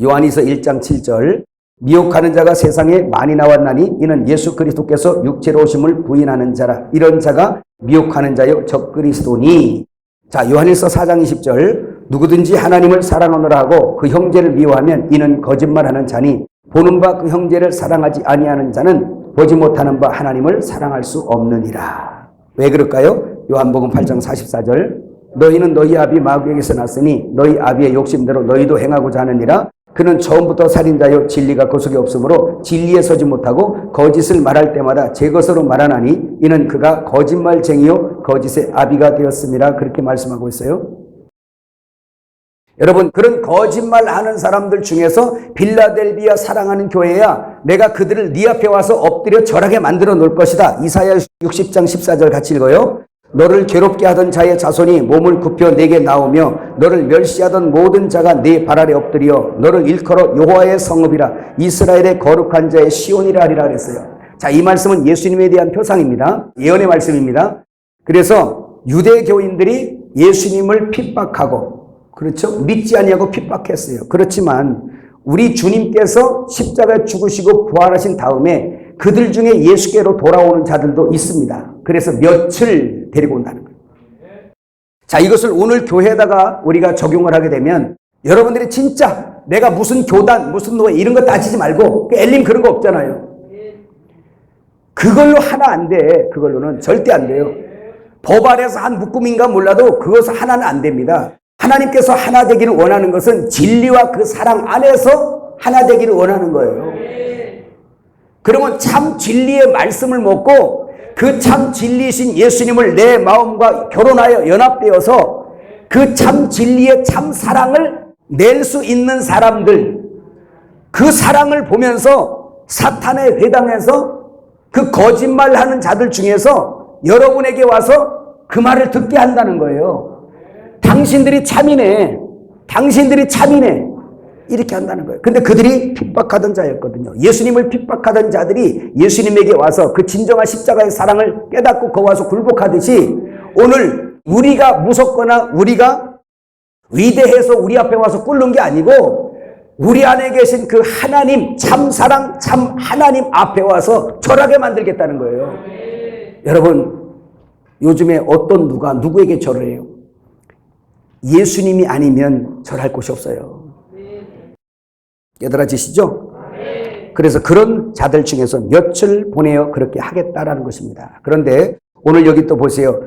요한일서 1장 7절. 미혹하는 자가 세상에 많이 나왔나니 이는 예수 그리스도께서 육체로 오심을 부인하는 자라. 이런 자가 미혹하는 자요 적그리스도니. 자, 요한일서 4장 20절. 누구든지 하나님을 사랑하노라 하고 그 형제를 미워하면 이는 거짓말하는 자니 보는 바 그 형제를 사랑하지 아니하는 자는 보지 못하는 바 하나님을 사랑할 수 없느니라. 왜 그럴까요? 요한복음 8장 44절. 너희는 너희 아비 마귀에게서 났으니 너희 아비의 욕심대로 너희도 행하고자 하느니라. 그는 처음부터 살인자요 진리가 그 속에 없으므로 진리에 서지 못하고 거짓을 말할 때마다 제 것으로 말하나니 이는 그가 거짓말쟁이요 거짓의 아비가 되었습니다. 그렇게 말씀하고 있어요. 여러분, 그런 거짓말하는 사람들 중에서 빌라델비아 사랑하는 교회야 내가 그들을 네 앞에 와서 엎드려 절하게 만들어 놓을 것이다. 이사야 60장 14절 같이 읽어요. 너를 괴롭게 하던 자의 자손이 몸을 굽혀 내게 나오며 너를 멸시하던 모든 자가 네 발 아래 엎드려 너를 일컬어 여호와의 성읍이라 이스라엘의 거룩한 자의 시온이라 하리라 그랬어요. 자, 이 말씀은 예수님에 대한 표상입니다. 예언의 말씀입니다. 그래서 유대교인들이 예수님을 핍박하고, 그렇죠? 믿지 아니하고 핍박했어요. 그렇지만 우리 주님께서 십자가에 죽으시고 부활하신 다음에 그들 중에 예수께로 돌아오는 자들도 있습니다. 그래서 며칠 데리고 온다는 거예요. 자, 이것을 오늘 교회에다가 우리가 적용을 하게 되면 여러분들이 진짜 내가 무슨 교단, 무슨 노예 이런 거 따지지 말고 엘림 그런 거 없잖아요. 그걸로 하나 안 돼. 그걸로는 절대 안 돼요. 법 아래서 한 묶음인가 몰라도 그것은 하나는 안 됩니다. 하나님께서 하나 되기를 원하는 것은 진리와 그 사랑 안에서 하나 되기를 원하는 거예요. 그러면 참 진리의 말씀을 먹고 그 참 진리이신 예수님을 내 마음과 결혼하여 연합되어서 그 참 진리의 참 사랑을 낼 수 있는 사람들, 그 사랑을 보면서 사탄에 회당해서 그 거짓말하는 자들 중에서 여러분에게 와서 그 말을 듣게 한다는 거예요. 당신들이 참이네. 당신들이 참이네. 이렇게 한다는 거예요. 근데 그들이 핍박하던 자였거든요. 예수님을 핍박하던 자들이 예수님에게 와서 그 진정한 십자가의 사랑을 깨닫고 거 와서 굴복하듯이 오늘 우리가 무섭거나 우리가 위대해서 우리 앞에 와서 꿇는 게 아니고 우리 안에 계신 그 하나님, 참 사랑, 참 하나님 앞에 와서 절하게 만들겠다는 거예요. 여러분, 요즘에 어떤 누가 누구에게 절을 해요? 예수님이 아니면 절할 곳이 없어요. 깨달아지시죠? 그래서 그런 자들 중에서 며칠 보내어 그렇게 하겠다라는 것입니다. 그런데 오늘 여기 또 보세요.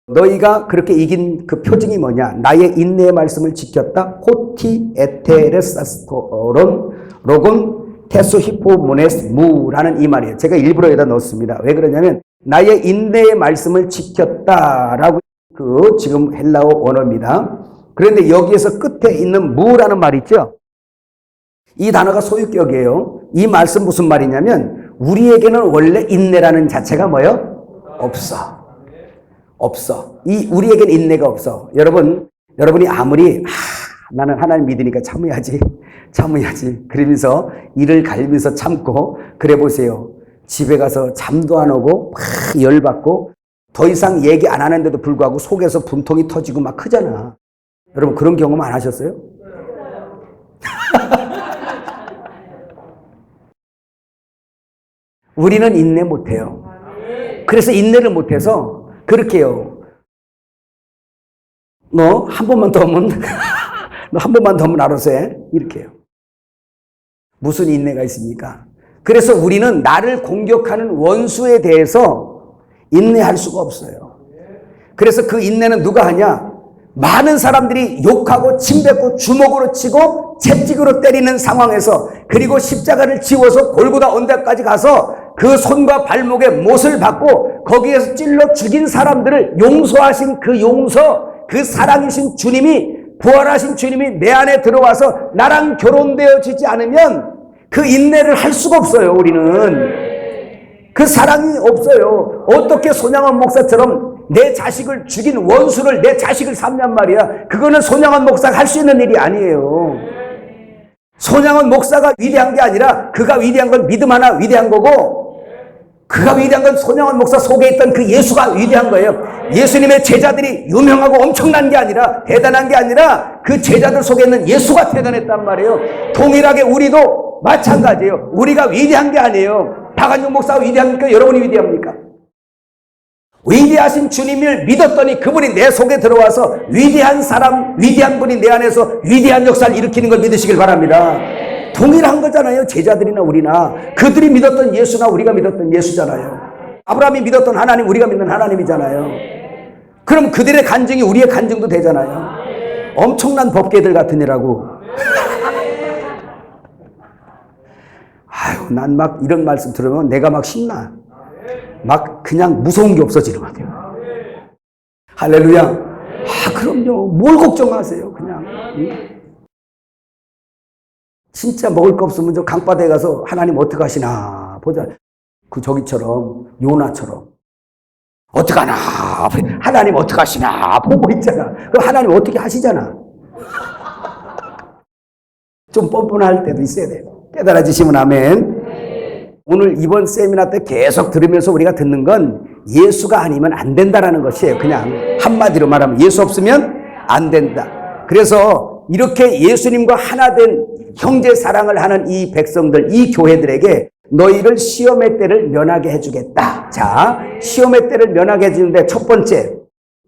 너희가 그렇게 이긴 그 표징이 뭐냐? 나의 인내의 말씀을 지켰다. 호티 에테레사스토론 로곤 테소히포모네스 무라는 이 말이에요. 제가 일부러 여기다 넣었습니다. 왜 그러냐면 나의 인내의 말씀을 지켰다라고 그 지금 헬라어 언어입니다. 그런데 여기에서 끝에 있는 무라는 말 있죠? 이 단어가 소유격이에요. 이 말씀 무슨 말이냐면 우리에게는 원래 인내라는 자체가 뭐예요? 없어. 우리에게는 인내가 없어. 여러분이 아무리 나는 하나님 믿으니까 참아야지 그러면서 이를 갈면서 참고 그래 보세요. 집에 가서 잠도 안 오고 막 열받고 더 이상 얘기 안 하는데도 불구하고 속에서 분통이 터지고 막 크잖아. 여러분 그런 경험 안 하셨어요? 우리는 인내 못해요. 그래서 인내를 못해서 그렇게 해요. 너 한 번만 더 하면 너 한 번만 더 하면 알아서 해. 이렇게 해요. 무슨 인내가 있습니까? 그래서 우리는 나를 공격하는 원수에 대해서 인내할 수가 없어요. 그래서 그 인내는 누가 하냐? 많은 사람들이 욕하고 침뱉고 주먹으로 치고 채찍으로 때리는 상황에서 그리고 십자가를 지워서 골고다 언덕까지 가서 그 손과 발목에 못을 받고 거기에서 찔러 죽인 사람들을 용서하신 그 용서, 그 사랑이신 주님이 부활하신 주님이 내 안에 들어와서 나랑 결혼되어지지 않으면 그 인내를 할 수가 없어요. 우리는 그 사랑이 없어요. 어떻게 손양원 목사처럼 내 자식을 죽인 원수를 내 자식을 삼냔 말이야. 그거는 손양원 목사가 할 수 있는 일이 아니에요. 손양원 목사가 위대한 게 아니라 그가 위대한 건 믿음 하나 위대한 거고, 그가 위대한 건 손양원 목사 속에 있던 그 예수가 위대한 거예요. 예수님의 제자들이 유명하고 엄청난 게 아니라, 대단한 게 아니라 그 제자들 속에 있는 예수가 대단했단 말이에요. 동일하게 우리도 마찬가지예요. 우리가 위대한 게 아니에요. 박한용 목사가 위대합니까? 여러분이 위대합니까? 위대하신 주님을 믿었더니 그분이 내 속에 들어와서 위대한 사람, 위대한 분이 내 안에서 위대한 역사를 일으키는 걸 믿으시길 바랍니다. 동일한 거잖아요. 제자들이나 우리나. 그들이 믿었던 예수나 우리가 믿었던 예수잖아요. 아브라함이 믿었던 하나님, 우리가 믿는 하나님이잖아요. 그럼 그들의 간증이 우리의 간증도 되잖아요. 엄청난 법계들 같은 이라고. 아유, 난 막 이런 말씀 들으면 내가 막 신나. 막 그냥 무서운 게 없어지는 것 같아요. 할렐루야. 아, 그럼요. 뭘 걱정하세요, 그냥. 진짜 먹을 거 없으면 저 강바다에 가서 하나님 어떻게 하시나 보자. 그 저기처럼, 요나처럼. 어떡하나. 하나님 어떻게 하시나 보고 있잖아. 그럼 하나님 어떻게 하시잖아. 좀 뻔뻔할 때도 있어야 돼요. 깨달아지시면 아멘. 오늘 이번 세미나 때 계속 들으면서 우리가 듣는 건 예수가 아니면 안 된다라는 것이에요. 그냥 한마디로 말하면 예수 없으면 안 된다. 그래서 이렇게 예수님과 하나 된 형제 사랑을 하는 이 백성들, 이 교회들에게 너희를 시험의 때를 면하게 해주겠다. 자, 시험의 때를 면하게 해주는데 첫 번째,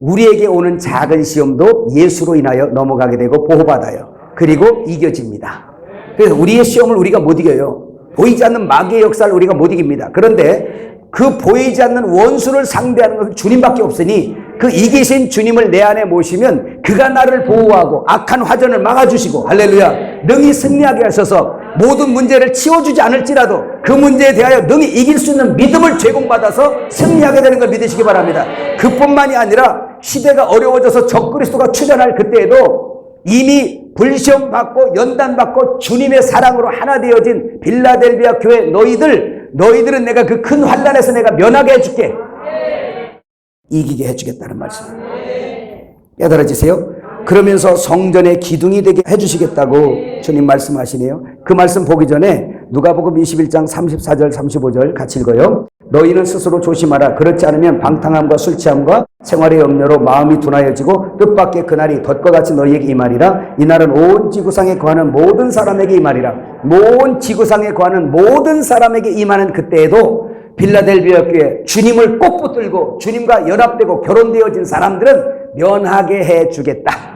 우리에게 오는 작은 시험도 예수로 인하여 넘어가게 되고 보호받아요. 그리고 이겨집니다. 그래서 우리의 시험을 우리가 못 이겨요. 보이지 않는 마귀의 역사를 우리가 못 이깁니다. 그런데 그 보이지 않는 원수를 상대하는 것은 주님밖에 없으니 그 이기신 주님을 내 안에 모시면 그가 나를 보호하고 악한 화전을 막아주시고, 할렐루야, 능히 승리하게 하셔서 모든 문제를 치워주지 않을지라도 그 문제에 대하여 능히 이길 수 있는 믿음을 제공받아서 승리하게 되는 걸 믿으시기 바랍니다. 그뿐만이 아니라 시대가 어려워져서 적그리스도가 출현할 그때에도 이미 불시험 받고 연단 받고 주님의 사랑으로 하나 되어진 빌라델비아 교회 너희들은 내가 그 큰 환난에서 내가 면하게 해줄게. 이기게 해주겠다는 말씀. 깨달아지세요? 그러면서 성전의 기둥이 되게 해주시겠다고 주님 말씀하시네요. 그 말씀 보기 전에 누가복음 21장 34절 35절 같이 읽어요. 너희는 스스로 조심하라. 그렇지 않으면 방탕함과 술 취함과 생활의 염려로 마음이 둔하여지고 뜻밖의 그날이 덫과 같이 너희에게 임하리라. 이날은 온 지구상에 거하는 모든 사람에게 임하리라. 온 지구상에 거하는 모든 사람에게 임하는 그때에도 빌라델비아 교회 주님을 꼭 붙들고 주님과 연합되고 결혼되어진 사람들은 면하게 해주겠다.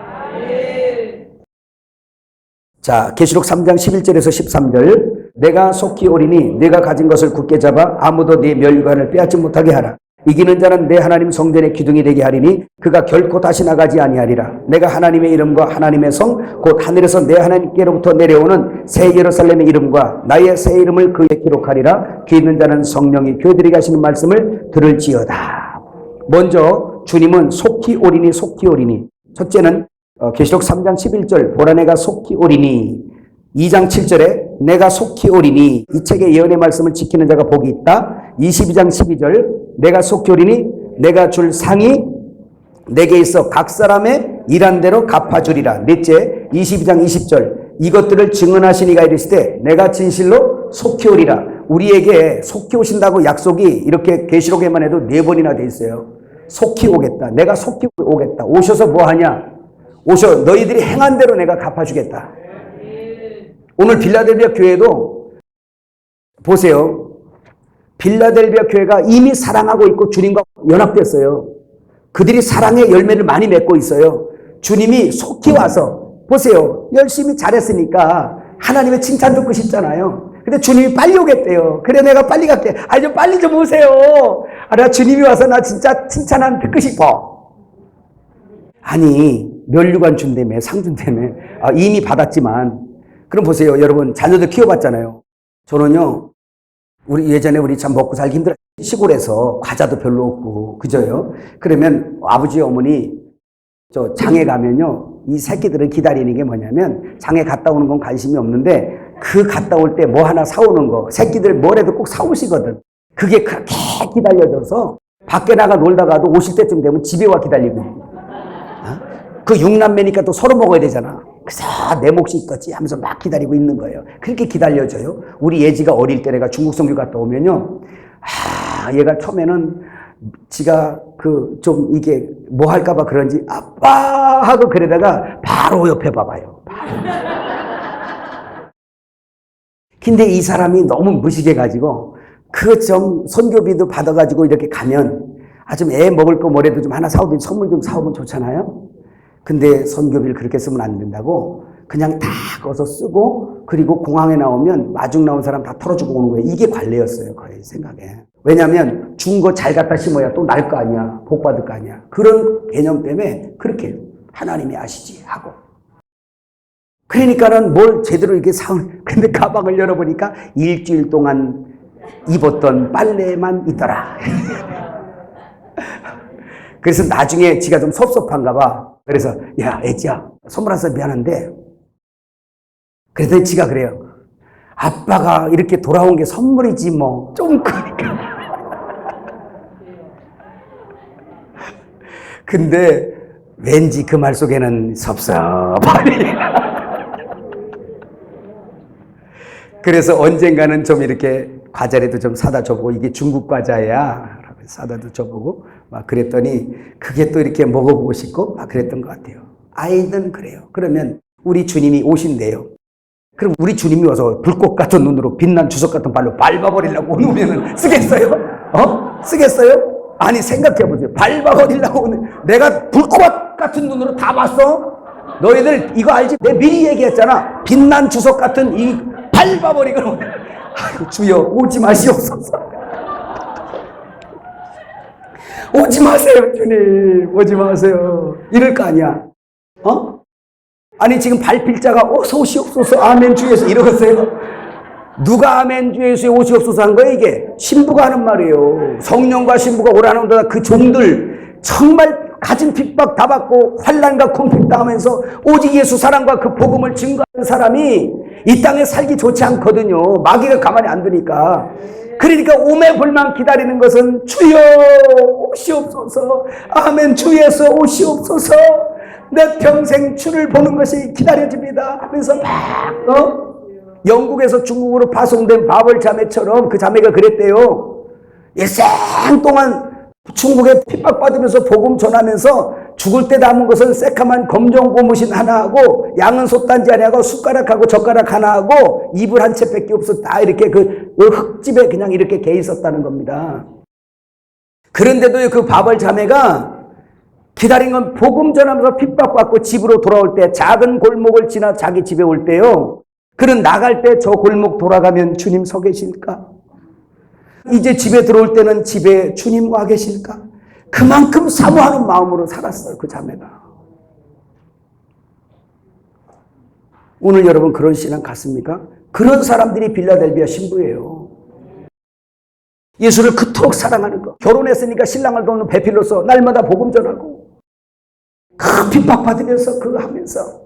자, 계시록 3장 11절에서 13절. 내가 속히 오리니 내가 가진 것을 굳게 잡아 아무도 네 멸관을 빼앗지 못하게 하라. 이기는 자는 내 하나님 성전의 기둥이 되게 하리니 그가 결코 다시 나가지 아니하리라. 내가 하나님의 이름과 하나님의 성 곧 하늘에서 내 하나님께로부터 내려오는 새 예루살렘의 이름과 나의 새 이름을 그에 기록하리라. 귀 있는 자는 성령이 교회들에게 하시는 말씀을 들을지어다. 먼저 주님은 속히 오리니 속히 오리니. 첫째는 계시록 3장 11절 보라 내가 속히 오리니. 2장 7절에 내가 속히 오리니. 이 책의 예언의 말씀을 지키는 자가 복이 있다. 22장 12절 내가 속히 오리니 내가 줄 상이 내게 있어 각 사람의 일한 대로 갚아주리라. 넷째 22장 20절 이것들을 증언하신 이가 이르시되 내가 진실로 속히 오리라. 우리에게 속히 오신다고 약속이 이렇게 계시록에만 해도 4번이나 돼 있어요. 속히 오겠다. 내가 속히 오겠다. 오셔서 뭐 하냐? 오셔 너희들이 행한 대로 내가 갚아주겠다. 오늘 빌라델비아 교회도 보세요. 빌라델비아 교회가 이미 사랑하고 있고 주님과 연합됐어요. 그들이 사랑의 열매를 많이 맺고 있어요. 주님이 속히 와서 보세요. 열심히 잘했으니까 하나님의 칭찬 듣고 싶잖아요. 근데 주님이 빨리 오겠대요. 그래 내가 빨리 갈게. 좀 빨리 좀 오세요. 나 주님이 와서 나 진짜 칭찬 듣고 싶어. 아니 면류관 준다며 상 준다며. 이미 받았지만 그럼 보세요. 여러분 자녀들 키워봤잖아요. 저는요. 예전에 우리 참 먹고 살기 힘들어. 시골에서 과자도 별로 없고 그저요. 그러면 아버지 어머니 저 장에 가면요, 이 새끼들은 기다리는 게 뭐냐면, 장에 갔다 오는 건 관심이 없는데 그 갔다 올 때 뭐 하나 사오는 거, 새끼들 뭐래도 꼭 사오시거든. 그게 그렇게 기다려져서 밖에 나가 놀다가도 오실 때쯤 되면 집에 와 기다리고, 그 육남매니까 또 서로 먹어야 되잖아. 그래서 내 몫이 있겠지 하면서 막 기다리고 있는 거예요. 그렇게 기다려져요. 우리 예지가 어릴 때 내가 중국 선교 갔다 오면요, 얘가 처음에는 지가 좀 이게 뭐 할까봐 그런지 아빠 하고 그러다가 바로 옆에 봐봐요. 바로. 근데 이 사람이 너무 무식해가지고 그 좀 선교비도 받아가지고 이렇게 가면 좀 애 먹을 거 뭐래도 좀 하나 사오든 선물 좀 사오면 좋잖아요. 근데 선교비를 그렇게 쓰면 안 된다고 그냥 다 꺼서 쓰고, 그리고 공항에 나오면 마중 나온 사람 다 털어주고 오는 거예요. 이게 관례였어요, 거의 생각에. 왜냐하면 준 거 잘 갖다 심어야 또 날 거 아니야, 복 받을 거 아니야. 그런 개념 때문에 그렇게 하나님이 아시지 하고. 그러니까는 뭘 제대로 이렇게 근데 가방을 열어보니까 일주일 동안 입었던 빨래만 있더라. 그래서 나중에 지가 좀 섭섭한가 봐. 그래서 야, 애지야, 선물해서 미안한데, 그랬더니 지가 그래요. 아빠가 이렇게 돌아온 게 선물이지 뭐. 좀 그러니까. 근데 왠지 그 말 속에는 섭섭하니. 그래서 언젠가는 좀 이렇게 과자라도 좀 사다 줘보고, 이게 중국 과자야 사다도 줘보고 막 그랬더니 그게 또 이렇게 먹어보고 싶고 막 그랬던 것 같아요. 아이들은 그래요. 그러면 우리 주님이 오신대요. 그럼 우리 주님이 와서 불꽃 같은 눈으로 빛난 주석 같은 발로 밟아버리려고 오면 쓰겠어요? 쓰겠어요? 아니, 생각해보세요. 밟아버리려고 오는, 내가 불꽃 같은 눈으로 다 봤어? 너희들 이거 알지? 내가 미리 얘기했잖아. 빛난 주석 같은 이 밟아버리고. 아이고, 주여 오지 마시옵소서. 오지 마세요, 주님. 오지 마세요. 이럴 거 아니야. 아니, 지금 발필 자가 어서 오시옵소서, 아멘 주 예수 이러겠어요? 누가 아멘 주 예수에 오시옵소서 한 거예요? 이게 신부가 하는 말이에요. 성령과 신부가 오라는 데다 그 종들 정말 가진 핍박 다 받고 환난과 공핍 당하면서 오직 예수 사랑과 그 복음을 증거하는 사람이 이 땅에 살기 좋지 않거든요. 마귀가 가만히 안 두니까. 그러니까 오매불망 기다리는 것은 주여 오시옵소서, 아멘 주 예수 오시옵소서, 내 평생 주를 보는 것이 기다려집니다 하면서 막 영국에서 중국으로 파송된 바벌 자매처럼 그 자매가 그랬대요. 일생 동안 중국에 핍박받으면서 복음 전하면서 죽을 때 남은 것은 새카만 검정 고무신 하나 하고 양은 솥단지 하나 하고 숟가락하고 젓가락 하나 하고 이불 한 채밖에 없어. 다 이렇게 그 흙집에 그냥 이렇게 개 있었다는 겁니다. 그런데도 그 바벌 자매가 기다린 건 복음 전하면서 핍박받고 집으로 돌아올 때 작은 골목을 지나 자기 집에 올 때요, 그는 나갈 때 저 골목 돌아가면 주님 서 계실까? 이제 집에 들어올 때는 집에 주님 와 계실까? 그만큼 사모하는 마음으로 살았어요, 그 자매가. 오늘 여러분 그런 신앙 같습니까? 그런 사람들이 빌라델비아 신부예요. 예수를 그토록 사랑하는 거. 결혼했으니까 신랑을 돕는 배필로서 날마다 복음 전하고 그 핍박받으면서 그거 하면서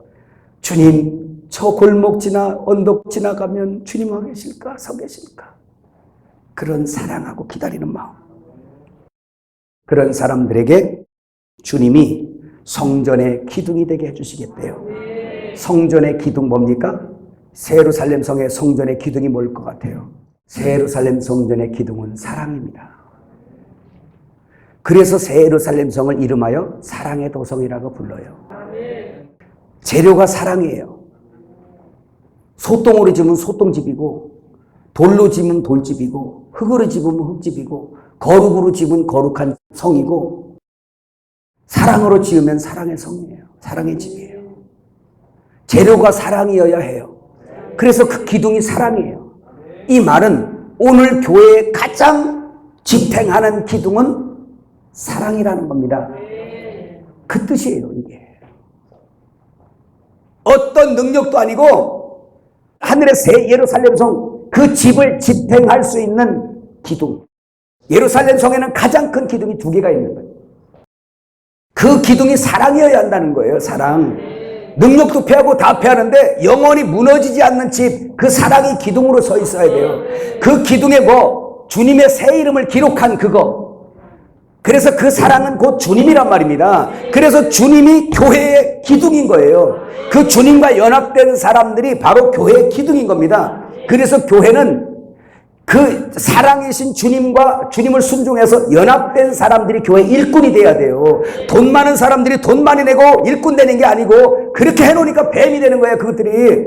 주님 저 골목 지나 언덕 지나가면 주님 와 계실까? 서 계실까? 그런 사랑하고 기다리는 마음. 그런 사람들에게 주님이 성전의 기둥이 되게 해주시겠대요. 성전의 기둥 뭡니까? 새 예루살렘 성의 성전의 기둥이 뭘 것 같아요? 새 예루살렘 성전의 기둥은 사랑입니다. 그래서 새 예루살렘 성을 이름하여 사랑의 도성이라고 불러요. 재료가 사랑이에요. 소똥으로 지으면 소똥집이고, 돌로 지으면 돌집이고, 흙으로 지으면 흙집이고, 거룩으로 지으면 거룩한 성이고, 사랑으로 지으면 사랑의 성이에요. 사랑의 집이에요. 재료가 사랑이어야 해요. 그래서 그 기둥이 사랑이에요. 이 말은 오늘 교회에 가장 집행하는 기둥은 사랑이라는 겁니다. 그 뜻이에요, 이게. 어떤 능력도 아니고 하늘의 새 예루살렘 성, 그 집을 집행할 수 있는 기둥. 예루살렘 성에는 가장 큰 기둥이 두 개가 있는 거예요. 그 기둥이 사랑이어야 한다는 거예요. 사랑. 능력도 패하고 다 패하는데 영원히 무너지지 않는 집, 그 사랑이 기둥으로 서 있어야 돼요. 그 기둥에 뭐 주님의 새 이름을 기록한 그거. 그래서 그 사랑은 곧 주님이란 말입니다. 그래서 주님이 교회의 기둥인 거예요. 그 주님과 연합된 사람들이 바로 교회의 기둥인 겁니다. 그래서 교회는 그 사랑이신 주님과 주님을 순종해서 연합된 사람들이 교회 일꾼이 돼야 돼요. 돈 많은 사람들이 돈 많이 내고 일꾼 되는 게 아니고 그렇게 해놓으니까 뱀이 되는 거예요. 그것들이.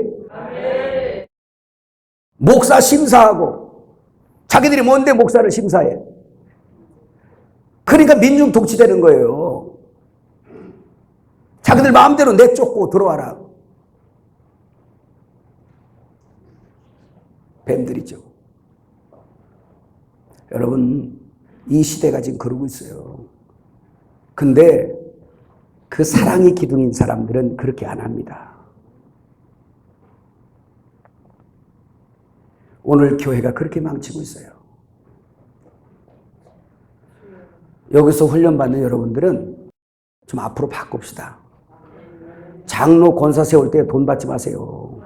목사 심사하고 자기들이 뭔데 목사를 심사해. 그러니까 민중 독치되는 거예요. 자기들 마음대로 내쫓고 들어와라. 뱀들이죠. 여러분, 이 시대가 지금 그러고 있어요. 근데 그 사랑이 기둥인 사람들은 그렇게 안 합니다. 오늘 교회가 그렇게 망치고 있어요. 여기서 훈련받는 여러분들은 좀 앞으로 바꿉시다. 장로 권사 세울 때 돈 받지 마세요.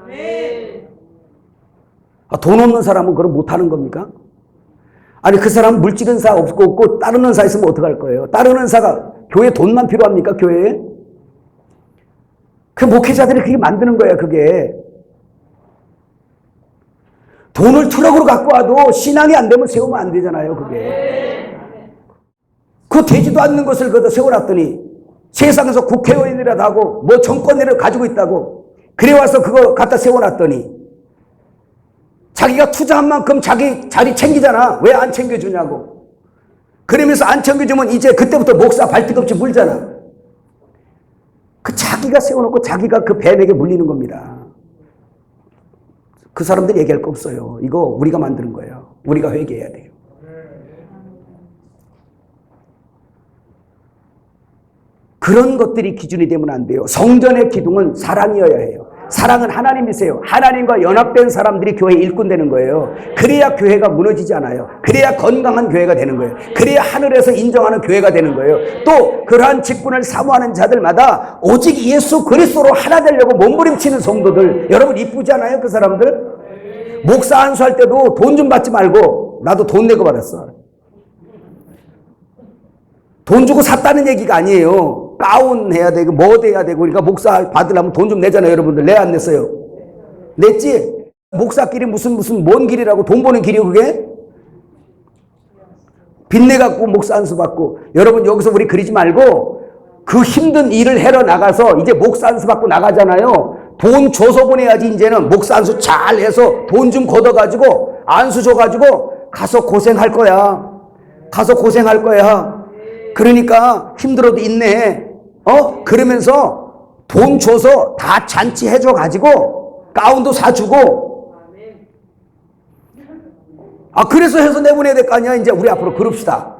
돈 없는 사람은 그걸 못하는 겁니까? 아니 그 사람 물질 은사 없고 다른 은사 있으면 어떡할 거예요? 다른 은사가 교회에 돈만 필요합니까? 교회에? 그 목회자들이 그게 만드는 거예요. 그게. 돈을 트럭으로 갖고 와도 신앙이 안 되면 세우면 안 되잖아요. 그게. 그 되지도 않는 것을 거기다 세워놨더니 세상에서 국회의원이라도 하고 뭐 정권이라도 가지고 있다고 그래 와서 그거 갖다 세워놨더니 자기가 투자한 만큼 자기 자리 챙기잖아. 왜 안 챙겨주냐고. 그러면서 안 챙겨주면 이제 그때부터 목사 발뒤꿈치 물잖아. 그 자기가 세워놓고 자기가 그 뱀에게 물리는 겁니다. 그 사람들 얘기할 거 없어요. 이거 우리가 만드는 거예요. 우리가 회개해야 돼요. 그런 것들이 기준이 되면 안 돼요. 성전의 기둥은 사랑이어야 해요. 사랑은 하나님이세요. 하나님과 연합된 사람들이 교회 일꾼 되는 거예요. 그래야 교회가 무너지지 않아요. 그래야 건강한 교회가 되는 거예요. 그래야 하늘에서 인정하는 교회가 되는 거예요. 또 그러한 직분을 사모하는 자들마다 오직 예수 그리스도로 하나 되려고 몸부림치는 성도들. 여러분 이쁘지 않아요? 그 사람들? 목사 안수할 때도 돈 좀 받지 말고 나도 돈 내고 받았어. 돈 주고 샀다는 얘기가 아니에요. 가운 해야 되고 뭐 돼야 되고 그러니까 목사 받으려면 돈 좀 내잖아요. 여러분들 내 안 냈어요? 냈지? 목사끼리 무슨 뭔 길이라고 돈 버는 길이요 그게? 빚내 갖고 목사 안수 받고. 여러분 여기서 우리 그러지 말고 그 힘든 일을 해러 나가서 이제 목사 안수 받고 나가잖아요. 돈 줘서 보내야지. 이제는 목사 안수 잘 해서 돈 좀 걷어가지고 안수 줘가지고 가서 고생할 거야. 가서 고생할 거야. 그러니까 힘들어도 있네. 그러면서 돈 줘서 다 잔치 해줘가지고 가운도 사주고. 그래서 해서 내보내야 될 거 아니야. 이제 우리 앞으로 그럽시다.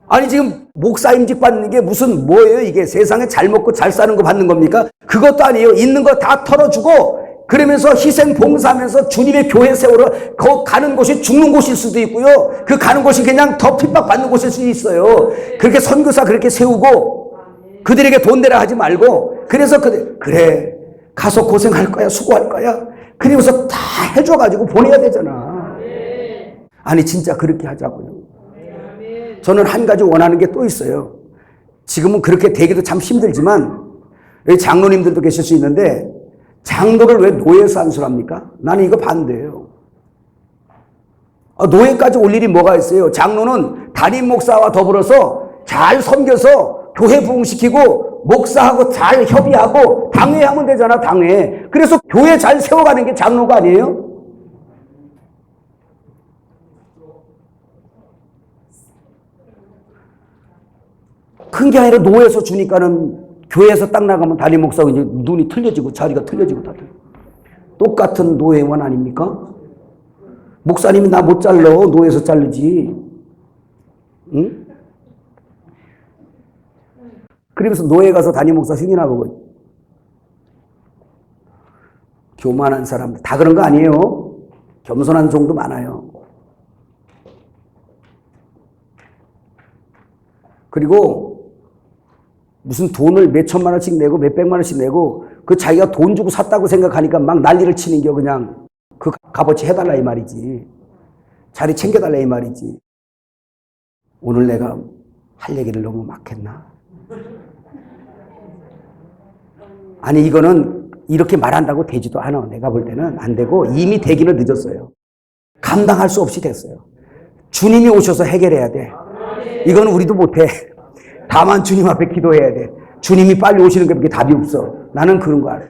아니 지금 목사 임직 받는 게 무슨 뭐예요 이게? 세상에 잘 먹고 잘 사는 거 받는 겁니까? 그것도 아니에요. 있는 거 다 털어주고 그러면서 희생 봉사하면서 주님의 교회 세우러 거 가는 곳이 죽는 곳일 수도 있고요. 그 가는 곳이 그냥 더 핍박받는 곳일 수도 있어요. 그렇게 선교사 그렇게 세우고 그들에게 돈 내라 하지 말고 그래서 그래 가서 고생할 거야 수고할 거야 그러면서 다 해줘가지고 보내야 되잖아. 아니 진짜 그렇게 하자고요. 저는 한 가지 원하는 게 또 있어요. 지금은 그렇게 되기도 참 힘들지만 여기 장로님들도 계실 수 있는데 장로를 왜 노예에서 안수합니까? 나는 이거 반대예요. 노예까지 올 일이 뭐가 있어요? 장로는 담임 목사와 더불어서 잘 섬겨서 교회 부흥시키고 목사하고 잘 협의하고 당회하면 되잖아. 당회. 그래서 교회 잘 세워가는 게 장로가 아니에요? 큰 게 아니라 노예에서 주니까는 교회에서 딱 나가면 담임 목사가 이제 눈이 틀려지고 자리가 틀려지고 다들 똑같은 노예원 아닙니까? 목사님이 나 못 잘라 노예에서 자르지. 응? 그러면서 노예 가서 담임 목사 승인하 보고 교만한 사람들 다 그런 거 아니에요. 겸손한 종도 많아요. 그리고 무슨 돈을 몇 천만 원씩 내고 몇 백만 원씩 내고 그 자기가 돈 주고 샀다고 생각하니까 막 난리를 치는 게 그냥 그 값어치 해달라 이 말이지. 자리 챙겨달라 이 말이지. 오늘 내가 할 얘기를 너무 막 했나? 아니 이거는 이렇게 말한다고 되지도 않아. 내가 볼 때는 안 되고 이미 되기는 늦었어요. 감당할 수 없이 됐어요. 주님이 오셔서 해결해야 돼. 이건 우리도 못해. 다만 주님 앞에 기도해야 돼. 주님이 빨리 오시는 게 답이 없어. 나는 그런 거 알아.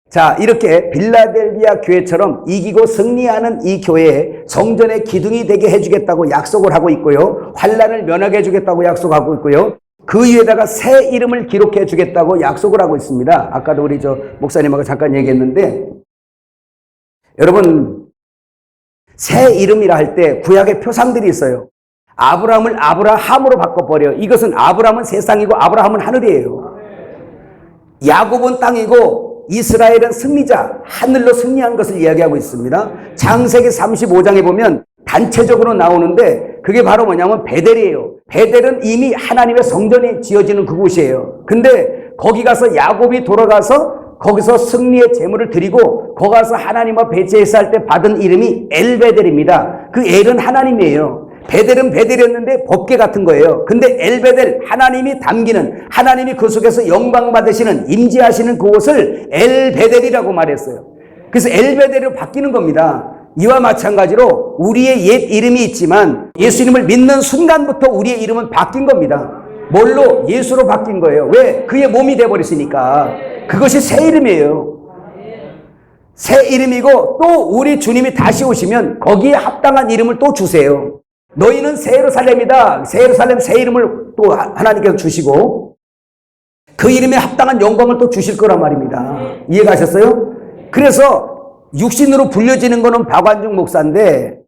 자, 이렇게 빌라델비아 교회처럼 이기고 승리하는 이 교회에 성전의 기둥이 되게 해주겠다고 약속을 하고 있고요. 환난을 면하게 해주겠다고 약속하고 있고요. 그 위에다가 새 이름을 기록해 주겠다고 약속을 하고 있습니다. 아까도 우리 목사님하고 잠깐 얘기했는데, 여러분 새 이름이라 할 때 구약의 표상들이 있어요. 아브라함을 아브라함으로 바꿔버려. 이것은 아브라함은 세상이고 아브라함은 하늘이에요. 야곱은 땅이고 이스라엘은 승리자, 하늘로 승리한 것을 이야기하고 있습니다. 창세기 35장에 보면 단체적으로 나오는데 그게 바로 뭐냐면 베델이에요. 베델은 이미 하나님의 성전이 지어지는 그곳이에요. 근데 거기 가서 야곱이 돌아가서 거기서 승리의 제물을 드리고 거기 가서 하나님과 배제했을 때 받은 이름이 엘베델입니다. 그 엘은 하나님이에요. 베델은 베델이었는데 법궤 같은 거예요. 근데 엘베델, 하나님이 담기는, 하나님이 그 속에서 영광 받으시는, 임재하시는 그곳을 엘베델이라고 말했어요. 그래서 엘베델로 바뀌는 겁니다. 이와 마찬가지로 우리의 옛 이름이 있지만 예수님을 믿는 순간부터 우리의 이름은 바뀐 겁니다. 뭘로? 예수로 바뀐 거예요. 왜? 그의 몸이 되어버렸으니까. 그것이 새 이름이에요. 새 이름이고 또 우리 주님이 다시 오시면 거기에 합당한 이름을 또 주세요. 너희는 새 예루살렘이다. 새 예루살렘 새 이름을 또 하나님께서 주시고 그 이름에 합당한 영광을 또 주실 거란 말입니다. 이해가셨어요? 그래서 육신으로 불려지는 거는 박완중 목사인데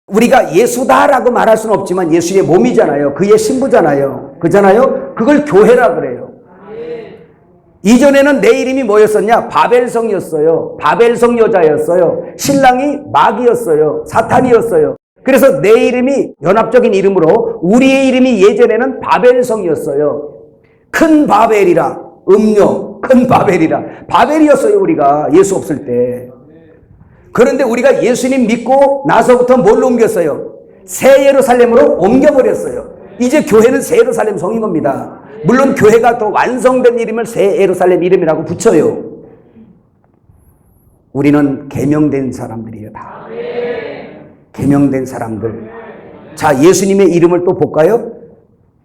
우리가 예수다라고 말할 수는 없지만 예수의 몸이잖아요. 그의 신부잖아요. 그잖아요. 그걸 교회라 그래요. 이전에는 내 이름이 뭐였었냐? 바벨성이었어요. 바벨성 여자였어요. 신랑이 마귀였어요. 사탄이었어요. 그래서 내 이름이 연합적인 이름으로 우리의 이름이 예전에는 바벨성이었어요. 큰 바벨이라, 음료, 큰 바벨이라. 바벨이었어요, 우리가 예수 없을 때. 그런데 우리가 예수님 믿고 나서부터 뭘로 옮겼어요? 새 예루살렘으로 옮겨버렸어요. 이제 교회는 새 예루살렘 성인 겁니다. 물론 교회가 더 완성된 이름을 새 예루살렘 이름이라고 붙여요. 우리는 계명된 사람들이에요, 다. 계명된 사람들. 자, 예수님의 이름을 또 볼까요?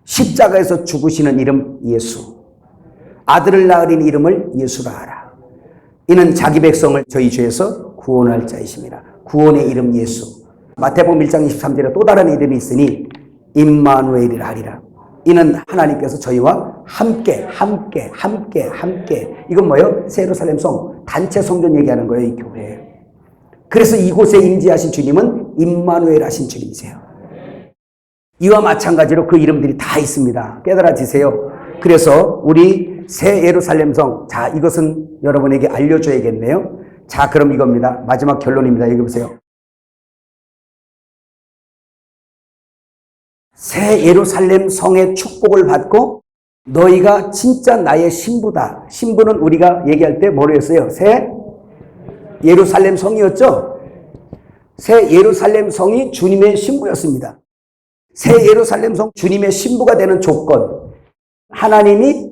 십자가에서 죽으시는 이름 예수. 아들을 낳으린 이름을 예수라 하라. 이는 자기 백성을 저희 죄에서 구원할 자이십니다. 구원의 이름 예수. 마태복음 1장 23절에 또 다른 이름이 있으니 임마누엘이라 하리라. 이는 하나님께서 저희와 함께. 이건 뭐예요? 새 예루살렘 성, 단체 성전 얘기하는 거예요, 이 교회. 그래서 이곳에 임재하신 주님은 임마누엘 하신 주님이세요. 이와 마찬가지로 그 이름들이 다 있습니다. 깨달아지세요. 그래서 우리 새 예루살렘 성, 자, 이것은 여러분에게 알려줘야겠네요. 자, 그럼 이겁니다. 마지막 결론입니다. 여기 보세요. 새 예루살렘 성의 축복을 받고 너희가 진짜 나의 신부다. 신부는 우리가 얘기할 때 뭐로 했어요? 새 예루살렘 성이었죠? 새 예루살렘 성이 주님의 신부였습니다. 새 예루살렘 성 주님의 신부가 되는 조건. 하나님이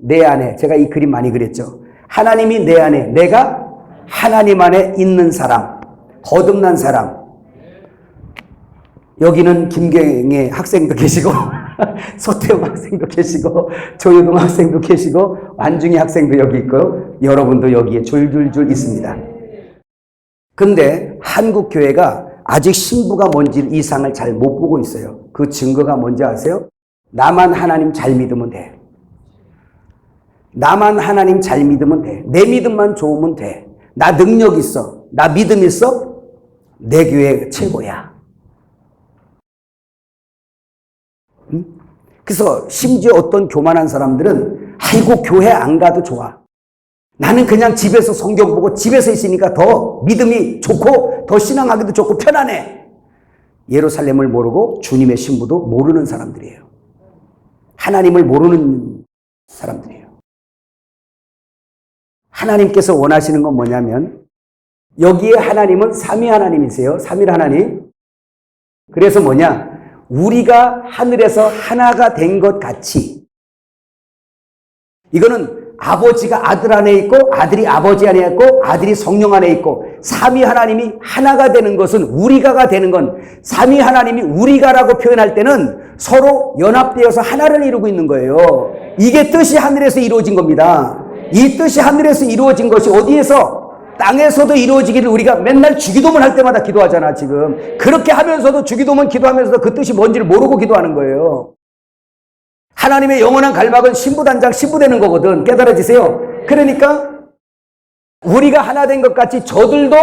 내 안에, 제가 이 그림 많이 그렸죠. 하나님이 내 안에, 내가 하나님 안에 있는 사람, 거듭난 사람. 여기는 김경애 학생도 계시고 서태웅 학생도 계시고 조유동 학생도 계시고 완중희 학생도 여기 있고요. 여러분도 여기에 줄줄줄 있습니다. 근데 한국 교회가 아직 신부가 뭔지 이상을 잘 못 보고 있어요. 그 증거가 뭔지 아세요? 나만 하나님 잘 믿으면 돼. 나만 하나님 잘 믿으면 돼. 내 믿음만 좋으면 돼. 나 능력 있어. 나 믿음 있어. 내 교회 최고야. 그래서 심지어 어떤 교만한 사람들은 아이고 교회 안 가도 좋아. 나는 그냥 집에서 성경 보고 집에서 있으니까 더 믿음이 좋고 더 신앙하기도 좋고 편안해. 예루살렘을 모르고 주님의 신부도 모르는 사람들이에요. 하나님을 모르는 사람들이에요. 하나님께서 원하시는 건 뭐냐면 여기에 하나님은 삼위 하나님이세요. 삼일 하나님. 그래서 뭐냐? 우리가 하늘에서 하나가 된 것 같이, 이거는 아버지가 아들 안에 있고 아들이 아버지 안에 있고 아들이 성령 안에 있고 삼위 하나님이 하나가 되는 것은 우리가가 되는 건, 삼위 하나님이 우리가라고 표현할 때는 서로 연합되어서 하나를 이루고 있는 거예요. 이게 뜻이 하늘에서 이루어진 겁니다. 이 뜻이 하늘에서 이루어진 것이 어디에서? 땅에서도 이루어지기를 우리가 맨날 주기도문 할 때마다 기도하잖아 지금. 그렇게 하면서도 주기도문 기도하면서도 그 뜻이 뭔지를 모르고 기도하는 거예요. 하나님의 영원한 갈망은 신부단장 신부되는 거거든. 깨달아지세요? 그러니까 우리가 하나 된 것 같이 저들도,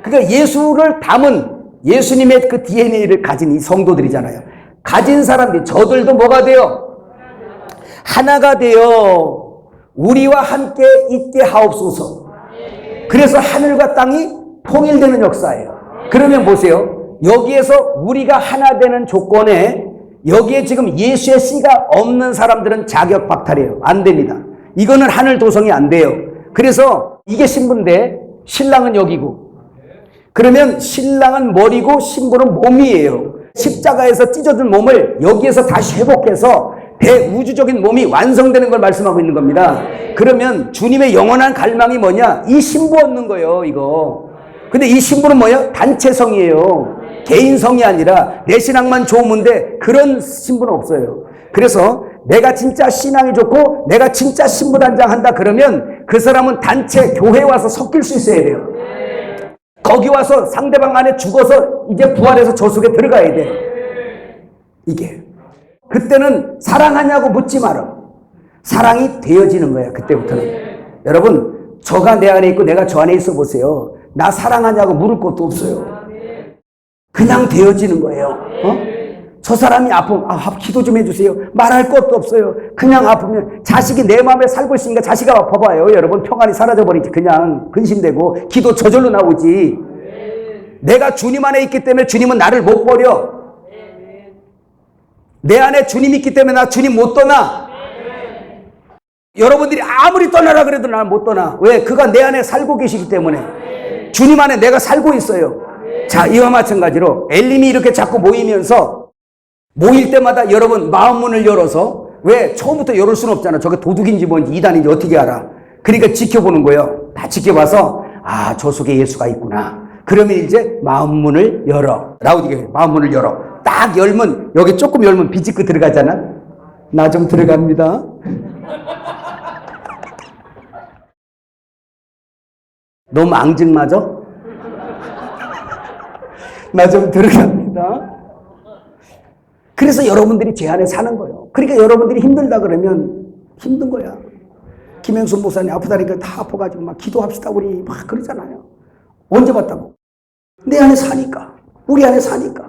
그러니까 예수를 담은 예수님의 그 DNA를 가진 이 성도들이잖아요. 가진 사람들이, 저들도 뭐가 돼요? 하나가 되어 우리와 함께 있게 하옵소서. 그래서 하늘과 땅이 통일되는 역사예요. 그러면 보세요. 여기에서 우리가 하나 되는 조건에 여기에 지금 예수의 씨가 없는 사람들은 자격 박탈이에요. 안 됩니다. 이거는 하늘 도성이 안 돼요. 그래서 이게 신부인데 신랑은 여기고, 그러면 신랑은 머리고 신부는 몸이에요. 십자가에서 찢어진 몸을 여기에서 다시 회복해서 대우주적인 몸이 완성되는 걸 말씀하고 있는 겁니다. 그러면 주님의 영원한 갈망이 뭐냐? 이 신부 얻는 거예요, 이거. 근데 이 신부는 뭐예요? 단체성이에요. 개인성이 아니라 내 신앙만 좋으면데 그런 신부는 없어요. 그래서 내가 진짜 신앙이 좋고 내가 진짜 신부단장 한다 그러면 그 사람은 단체 교회에 와서 섞일 수 있어야 돼요. 거기 와서 상대방 안에 죽어서 이제 부활해서 저 속에 들어가야 돼. 이게. 그때는 사랑하냐고 묻지 마라. 사랑이 되어지는 거야, 그때부터는. 여러분, 저가 내 안에 있고 내가 저 안에 있어 보세요. 나 사랑하냐고 물을 것도 없어요. 그냥 되어지는 거예요. 저 사람이 아프면 기도 좀 해주세요. 말할 것도 없어요. 그냥 아프면 자식이 내 마음에 살고 있으니까 자식이 아파봐요. 여러분, 평안이 사라져버리지. 그냥 근심되고 기도 저절로 나오지. 내가 주님 안에 있기 때문에 주님은 나를 못 버려. 내 안에 주님이 있기 때문에 나 주님 못 떠나. 여러분들이 아무리 떠나라 그래도 난 못 떠나. 왜? 그가 내 안에 살고 계시기 때문에. 주님 안에 내가 살고 있어요. 자, 이와 마찬가지로 엘림이 이렇게 자꾸 모이면서 모일 때마다 여러분 마음문을 열어서, 왜? 처음부터 열을 수는 없잖아. 저게 도둑인지 뭔지 이단인지 어떻게 알아? 그러니까 지켜보는 거예요. 다 지켜봐서 저 속에 예수가 있구나. 그러면 이제 마음문을 열어. 라우디게 마음문을 열어. 딱 열면, 여기 조금 열면 비집고 들어가잖아. 나 좀 들어갑니다. 너무 앙증맞아? 나 좀 들어갑니다. 그래서 여러분들이 제 안에 사는 거예요. 그러니까 여러분들이 힘들다 그러면 힘든 거야. 김영순 목사님 아프다니까 다 아파가지고 막 기도합시다 우리 막 그러잖아요. 언제 봤다고? 내 안에 사니까. 우리 안에 사니까.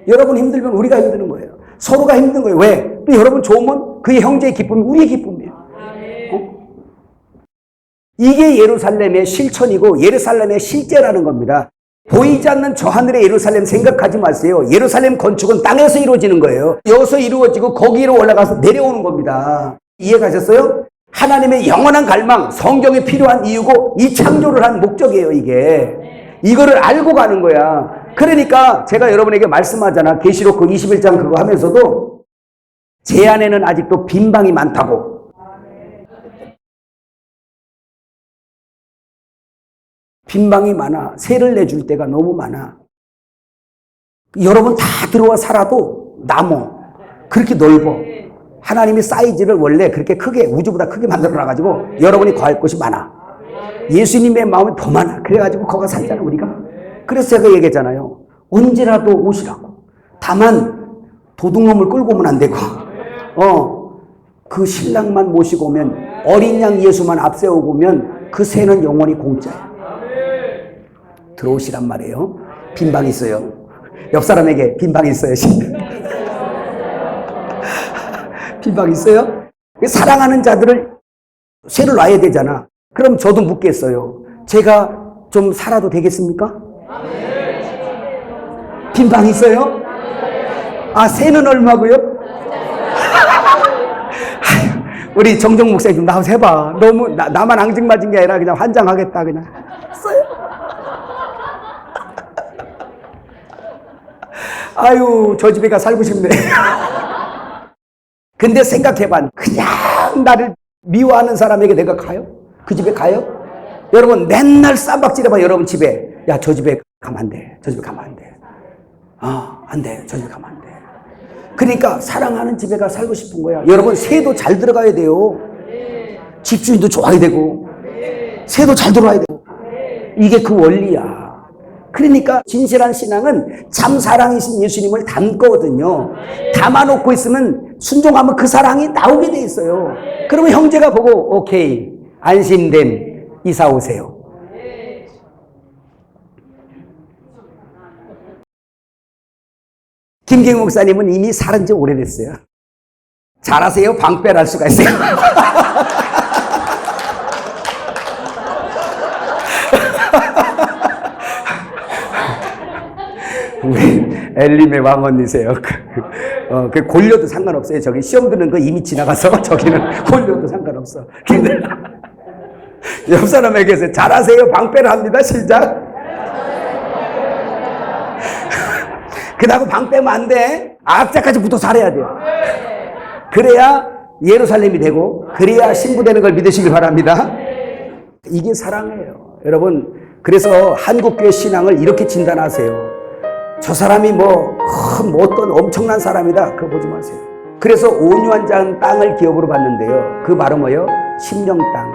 여러분 힘들면 우리가 힘드는 거예요. 서로가 힘든 거예요. 왜? 또 여러분 좋으면 그의 형제의 기쁨이 우리의 기쁨이에요. 이게 예루살렘의 실천이고 예루살렘의 실제라는 겁니다. 보이지 않는 저 하늘의 예루살렘 생각하지 마세요. 예루살렘 건축은 땅에서 이루어지는 거예요. 여기서 이루어지고 거기로 올라가서 내려오는 겁니다. 이해가셨어요? 하나님의 영원한 갈망, 성경에 필요한 이유고 이 창조를 한 목적이에요, 이게. 이거를 알고 가는 거야. 그러니까 제가 여러분에게 말씀하잖아. 계시록 그 21장 그거 하면서도 제 안에는 아직도 빈방이 많다고. 빈방이 많아. 세를 내줄 때가 너무 많아. 여러분 다 들어와 살아도 남어. 그렇게 넓어. 하나님이 사이즈를 원래 그렇게 크게, 우주보다 크게 만들어놔가지고 여러분이 거할 곳이 많아. 예수님의 마음이 더 많아. 그래가지고 거기 살잖아, 우리가. 그래서 제가 얘기했잖아요. 언제라도 오시라고. 다만 도둑놈을 끌고 오면 안 되고, 그 신랑만 모시고 오면, 어린 양 예수만 앞세우고 오면 그 새는 영원히 공짜야. 들어오시란 말이에요. 빈방 있어요. 옆 사람에게 빈방 있어요. 빈방 있어요? 사랑하는 자들을 새를 놔야 되잖아. 그럼 저도 묻겠어요. 제가 좀 살아도 되겠습니까? 빈방 있어요? 새는 얼마고요? 우리 정정 목사님 좀 나와서 해봐. 너무 나만 앙증맞은 게 아니라 그냥 환장하겠다 그냥. 써요. 아유 저 집에 가 살고 싶네. 근데 생각해봐. 그냥 나를 미워하는 사람에게 내가 가요? 그 집에 가요? 여러분 맨날 쌈박질해봐. 여러분 집에 야 저 집에 가면 안 돼. 저 집에 가면 안 돼. 안 돼. 저 집에 가면 안 돼. 그러니까 사랑하는 집에 가 살고 싶은 거야. 여러분 새도 잘 들어가야 돼요. 집주인도 좋아야 되고 새도 잘 들어와야 되고 이게 그 원리야. 그러니까 진실한 신앙은 참 사랑이신 예수님을 담거든요. 담아놓고 있으면 순종하면 그 사랑이 나오게 돼 있어요. 그러면 형제가 보고 오케이 안심된 이사 오세요. 김경희 목사님은 이미 살은 지 오래됐어요. 잘하세요? 방패를 할 수가 있어요. 우리 엘림의 왕언니세요. 그 골려도 상관없어요. 저기 시험 드는 거 이미 지나가서 저기는 골려도 상관없어. 근데 옆 사람에게서 잘하세요? 방패를 합니다. 시작. 그다고 방 빼면 안 돼. 악자까지 붙어 잘해야 돼요. 그래야 예루살렘이 되고 그래야 신부되는 걸 믿으시길 바랍니다. 이게 사랑이에요. 여러분 그래서 한국교회 신앙을 이렇게 진단하세요. 저 사람이 뭐 어떤 엄청난 사람이다. 그거 보지 마세요. 그래서 온유한 자는 땅을 기업으로 받는데요. 그 말은 뭐예요? 심령 땅.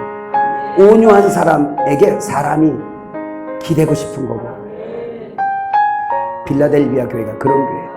온유한 사람에게 사람이 기대고 싶은 거고. 빌라델비아 교회가 그런 교회예요.